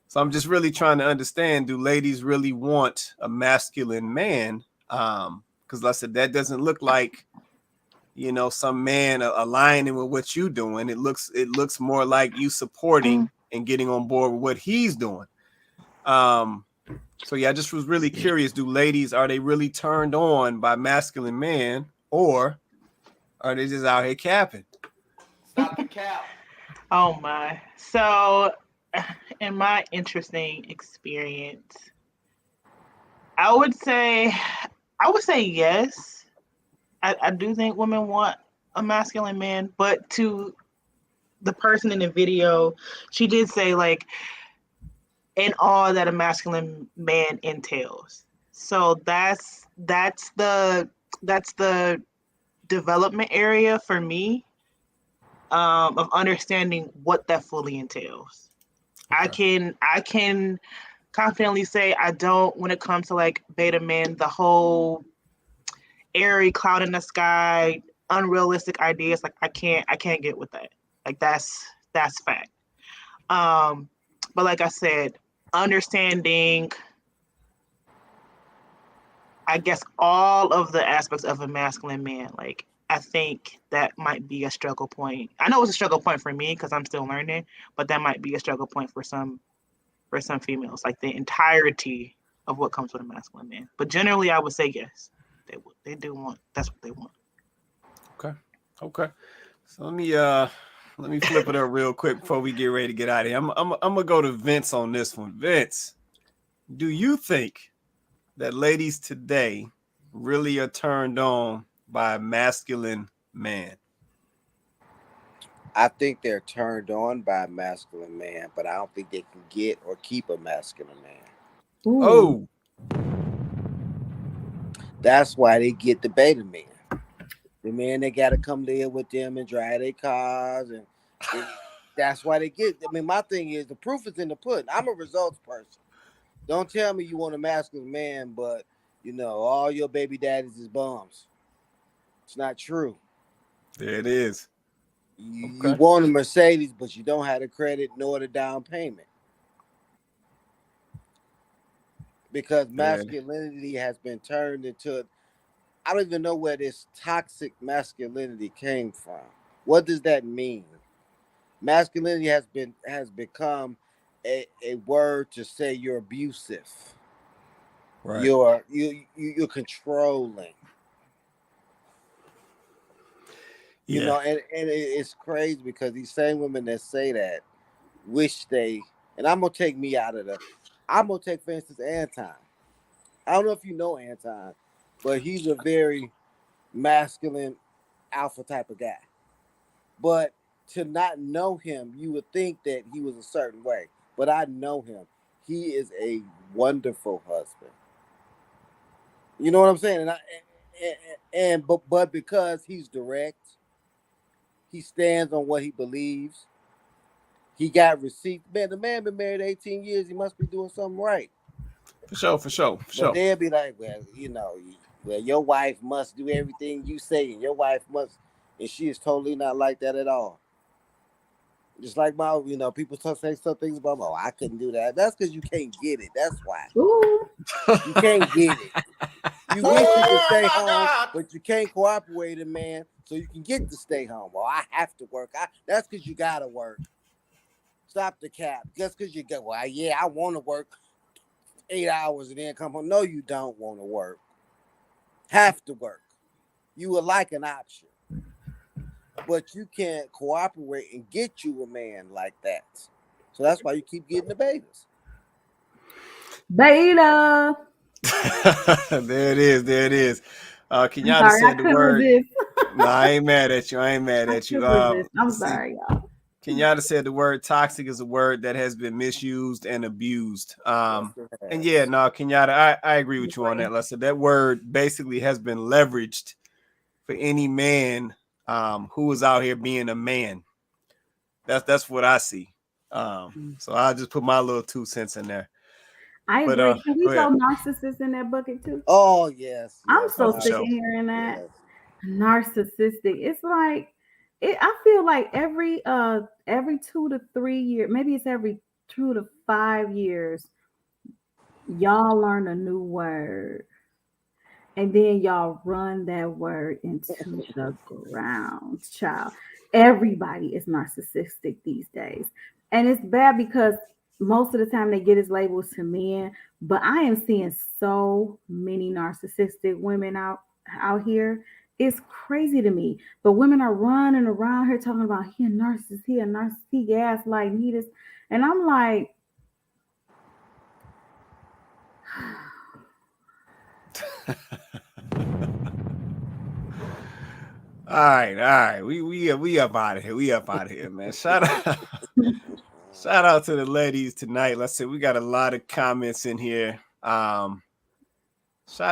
so I'm just really trying to understand, do ladies really want a masculine man? Because like I said, that doesn't look like, some man aligning with what you doing. It looks more like you supporting and getting on board with what he's doing. So yeah, I just was really curious, are they really turned on by masculine man, or are they just out here capping? Stop the cap. Oh my. So in my interesting experience, I would say yes. I do think women want a masculine man, but to the person in the video, she did say like in all that a masculine man entails. So that's the development area for me, of understanding what that fully entails. Okay. I can confidently say I don't, when it comes to like beta men, the whole airy cloud in the sky, unrealistic ideas, like I can't get with that. Like that's fact. But like I said, understanding, I guess, all of the aspects of a masculine man, like I think that might be a struggle point. I know it's a struggle point for me because I'm still learning, but that might be a struggle point for some females, like the entirety of what comes with a masculine man. But generally, I would say yes, they do want, that's what they want. Okay. So let me flip it up real quick before we get ready to get out of here. I'm gonna go to Vince on this one. Vince, do you think that ladies today really are turned on by a masculine man? I think they're turned on by a masculine man, but I don't think they can get or keep a masculine man. Ooh. Oh, that's why they get the beta men. The man that got to come live with them and drive their cars, and that's why they get. I mean, my thing is the proof is in the pudding. I'm a results person. Don't tell me you want a masculine man, but all your baby daddies is bums. It's not true. there it is. You want a Mercedes, but you don't have the credit nor the down payment. Because masculinity has been turned into, I don't even know where this toxic masculinity came from. What does that mean? Masculinity has become a word to say you're abusive. Right. You're controlling. Yeah. And it's crazy because these same women that say that wish they, and I'm gonna take me out of I'm gonna take, for instance, Anton. I don't know if you know Anton, but he's a very masculine alpha type of guy. But to not know him, you would think that he was a certain way. But I know him. He is a wonderful husband. You know what I'm saying? but because he's direct, he stands on what he believes. He got receipts. Man, the man been married 18 years. He must be doing something right. For sure. But they'll be like, well, well, your wife must do everything you say, and your wife must, and she is totally not like that at all. Just like people say some things about, oh, I couldn't do that. That's because you can't get it. That's why. Ooh. You can't get it. You wish you could stay home, but you can't cooperate, man, so you can get to stay home. Well, I have to work. That's because you gotta work. Stop the cap. Just because you go, well, yeah, I want to work 8 hours and then come home. No, you don't want to work. Have to work. You would like an option. But you can't cooperate and get you a man like that. So that's why you keep getting the betas. Beta. There it is. Kenyatta said the word. No, I ain't mad at you. I'm sorry, y'all. Kenyatta said the word toxic is a word that has been misused and abused. And yeah, no, Kenyatta, I agree with you on that, Lester. That word basically has been leveraged for any man who is out here being a man. That's what I see. So I'll just put my little 2 cents in there. I agree. Can we throw narcissists in that bucket too? Oh, yes. I'm so sick of hearing that. Yes. Narcissistic. It's like, I feel like every 2 to 3 years, maybe it's every 2 to 5 years, y'all learn a new word. And then y'all run that word into the ground, child. Everybody is narcissistic these days. And it's bad because most of the time they get as labels to men, but I am seeing so many narcissistic women out here. It's crazy to me. But women are running around here talking about he a narcissist, he gaslighting, he this. And I'm like, All right. We up out of here. Man. Shout out to the ladies tonight. Let's see, we got a lot of comments in here. Shout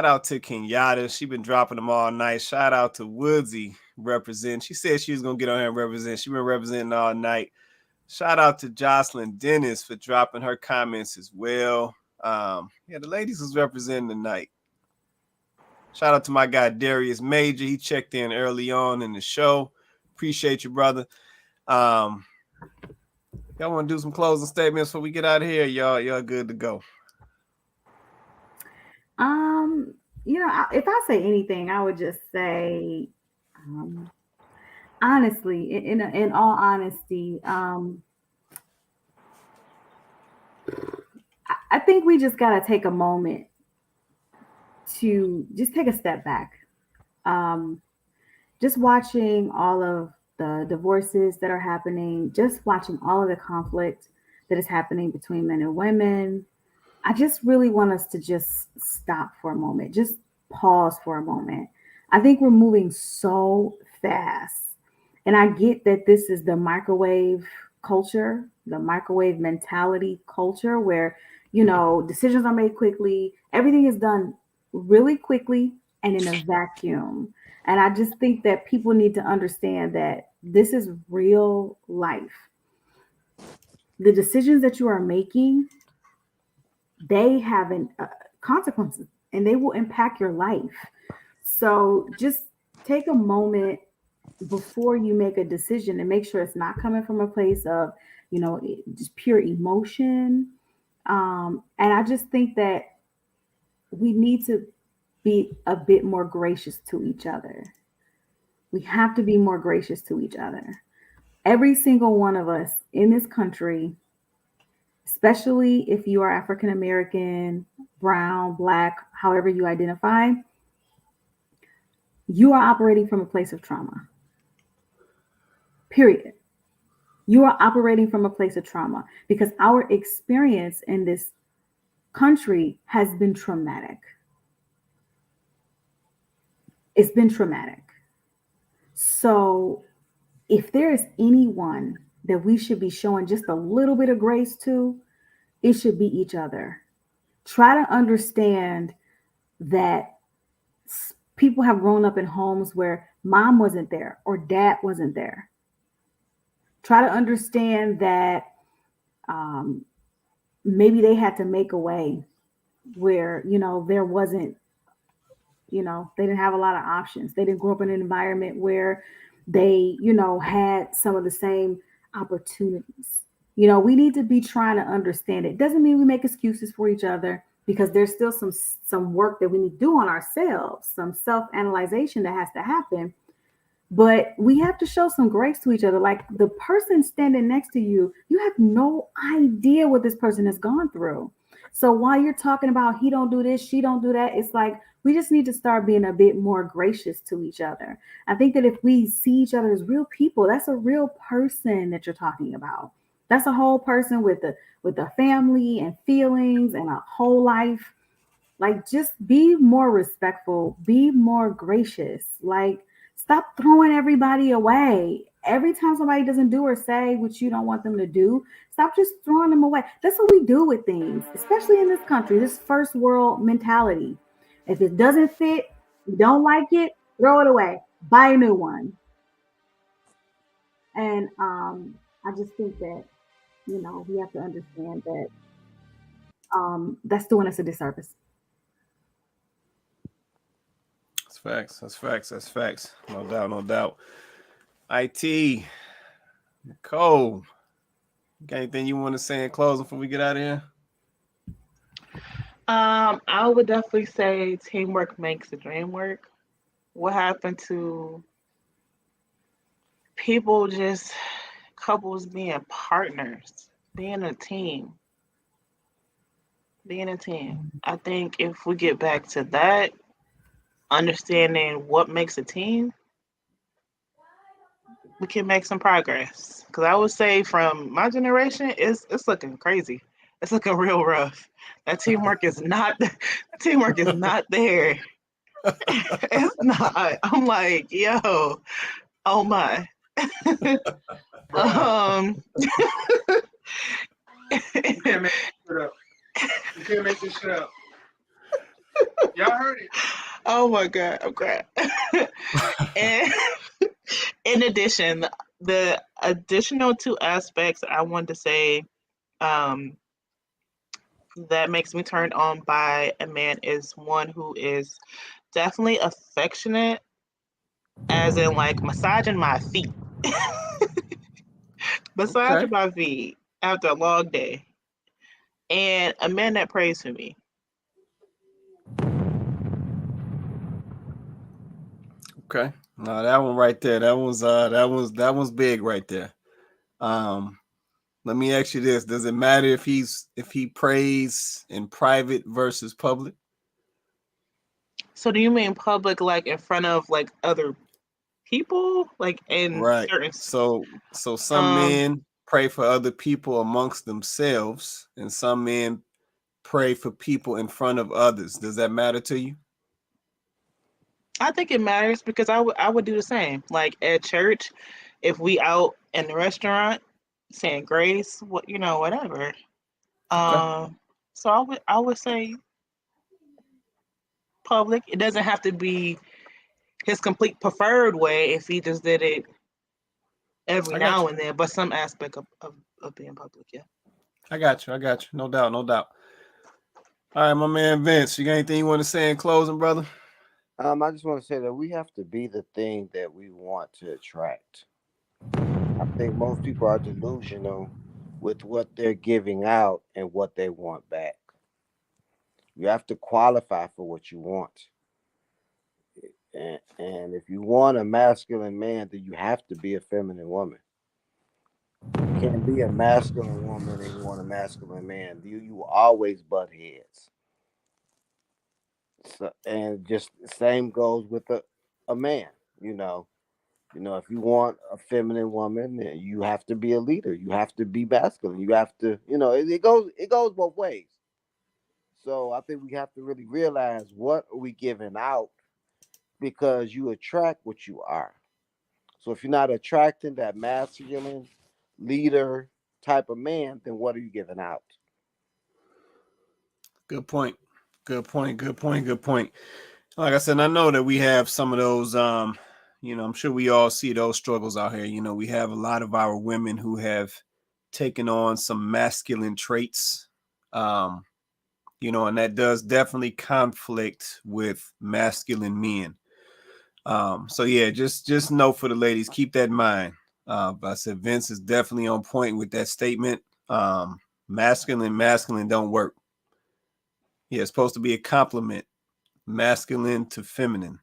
out to Kenyatta. She been dropping them all night. Shout out to Woodsy represent. She said she was gonna get on here and represent. She been representing all night. Shout out to Jocelyn Dennis for dropping her comments as well. Yeah, the ladies was representing tonight. Shout out to my guy Darius Major. He checked in early on in the show. Appreciate you, brother. Y'all want to do some closing statements before we get out of here? Y'all good to go. If I say anything, I would just say, honestly, in all honesty, I think we just got to take a moment to just take a step back. Just watching all of the divorces that are happening, just watching all of the conflict that is happening between men and women. I just really want us to just stop for a moment, just pause for a moment. I think we're moving so fast. And I get that this is the microwave culture, the microwave mentality culture where, decisions are made quickly. Everything is done really quickly and in a vacuum. And I just think that people need to understand that this is real life. The decisions that you are making, they have consequences and they will impact your life. So just take a moment before you make a decision and make sure it's not coming from a place of, just pure emotion. And I just think that we need to be a bit more gracious to each other. We have to be more gracious to each other. Every single one of us in this country, especially if you are African American, brown, black, however you identify, you are operating from a place of trauma. Period. You are operating from a place of trauma because our experience in this country has been traumatic. It's been traumatic. So if there is anyone that we should be showing just a little bit of grace to, it should be each other. Try to understand that people have grown up in homes where mom wasn't there or dad wasn't there. Try to understand that maybe they had to make a way where, there wasn't, they didn't have a lot of options. They didn't grow up in an environment where they, had some of the same opportunities. We need to be trying to understand it. Doesn't mean we make excuses for each other, because there's still some work that we need to do on ourselves, some self-analyzation that has to happen. But we have to show some grace to each other. Like the person standing next to you, you have no idea what this person has gone through. So while you're talking about he don't do this, she don't do that, it's like we just need to start being a bit more gracious to each other. I think that if we see each other as real people, that's a real person that you're talking about. That's a whole person with a family and feelings and a whole life. Like, just be more respectful, be more gracious. Like, stop throwing everybody away. Every time somebody doesn't do or say what you don't want them to do, stop just throwing them away. That's what we do with things, especially in this country, this first world mentality. If it doesn't fit, you don't like it, throw it away, buy a new one. And I just think that, we have to understand that that's doing us a disservice. That's facts. That's facts. That's facts. No doubt. No doubt. IT, Nicole, got anything you want to say in closing before we get out of here? I would definitely say teamwork makes the dream work. What happened to people, just couples being partners, being a team? Being a team. I think if we get back to that, understanding what makes a team, we can make some progress. Because I would say from my generation, it's looking crazy. It's looking real rough. That teamwork is not there. It's not. I'm like, yo, oh my. You can't make this shit up. You can't make this shit up. Y'all heard it. Oh my God, I'm crying. And in addition, the additional two aspects I wanted to say that makes me turned on by a man is one who is definitely affectionate, as in like massaging my feet. Massaging my feet after a long day. And a man that prays for me. Okay. No, that one right there. That one's big right there. Let me ask you this: does it matter if he prays in private versus public? So do you mean public, like in front of like other people, like in Right. certain? So some men pray for other people amongst themselves, and some men pray for people in front of others. Does that matter to you? I think it matters because I would do the same. Like at church, if we out in the restaurant saying grace, whatever. So I would say public. It doesn't have to be his complete preferred way if he just did it every now and then, but some aspect of being public, yeah. I got you. No doubt. All right, my man Vince, you got anything you want to say in closing, brother? I just want to say that we have to be the thing that we want to attract. I think most people are delusional with what they're giving out and what they want back. You have to qualify for what you want. And if you want a masculine man, then you have to be a feminine woman. You can't be a masculine woman and you want a masculine man. You always butt heads. So, and just the same goes with a man. If you want a feminine woman, then you have to be a leader. You have to be masculine. You have to, it goes both ways. So I think we have to really realize what are we giving out, because you attract what you are. So if you're not attracting that masculine leader type of man, then what are you giving out? Good point. Like I said, I know that we have some of those, I'm sure we all see those struggles out here. We have a lot of our women who have taken on some masculine traits, and that does definitely conflict with masculine men. So yeah, just know for the ladies, keep that in mind. But I said Vince is definitely on point with that statement. Masculine don't work. Yeah, it's supposed to be a compliment, masculine to feminine.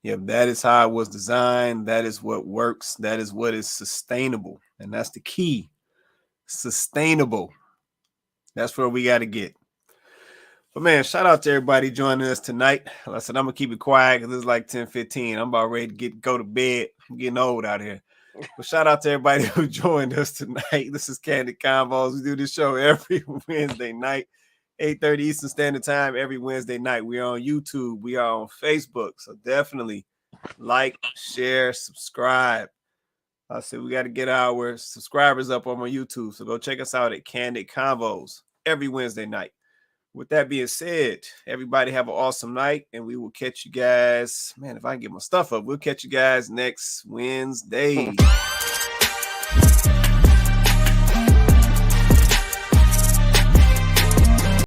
Yeah, that is how it was designed. That is what works. That is what is sustainable. And that's the key. Sustainable. That's where we got to get. But man, shout out to everybody joining us tonight. Like I said, I'm gonna keep it quiet because it's like 10:15. I'm about ready to go to bed. I'm getting old out here. But shout out to everybody who joined us tonight. This is Kandid Konvos. We do this show every Wednesday night, 8:30 Eastern Standard Time. Every Wednesday night. We are on YouTube. We are on Facebook. So definitely like, share, subscribe. I said we got to get our subscribers up on my YouTube. So go check us out at Kandid Konvos every Wednesday night. With that being said, everybody have an awesome night, and we will catch you guys. Man, if I can get my stuff up, we'll catch you guys next Wednesday.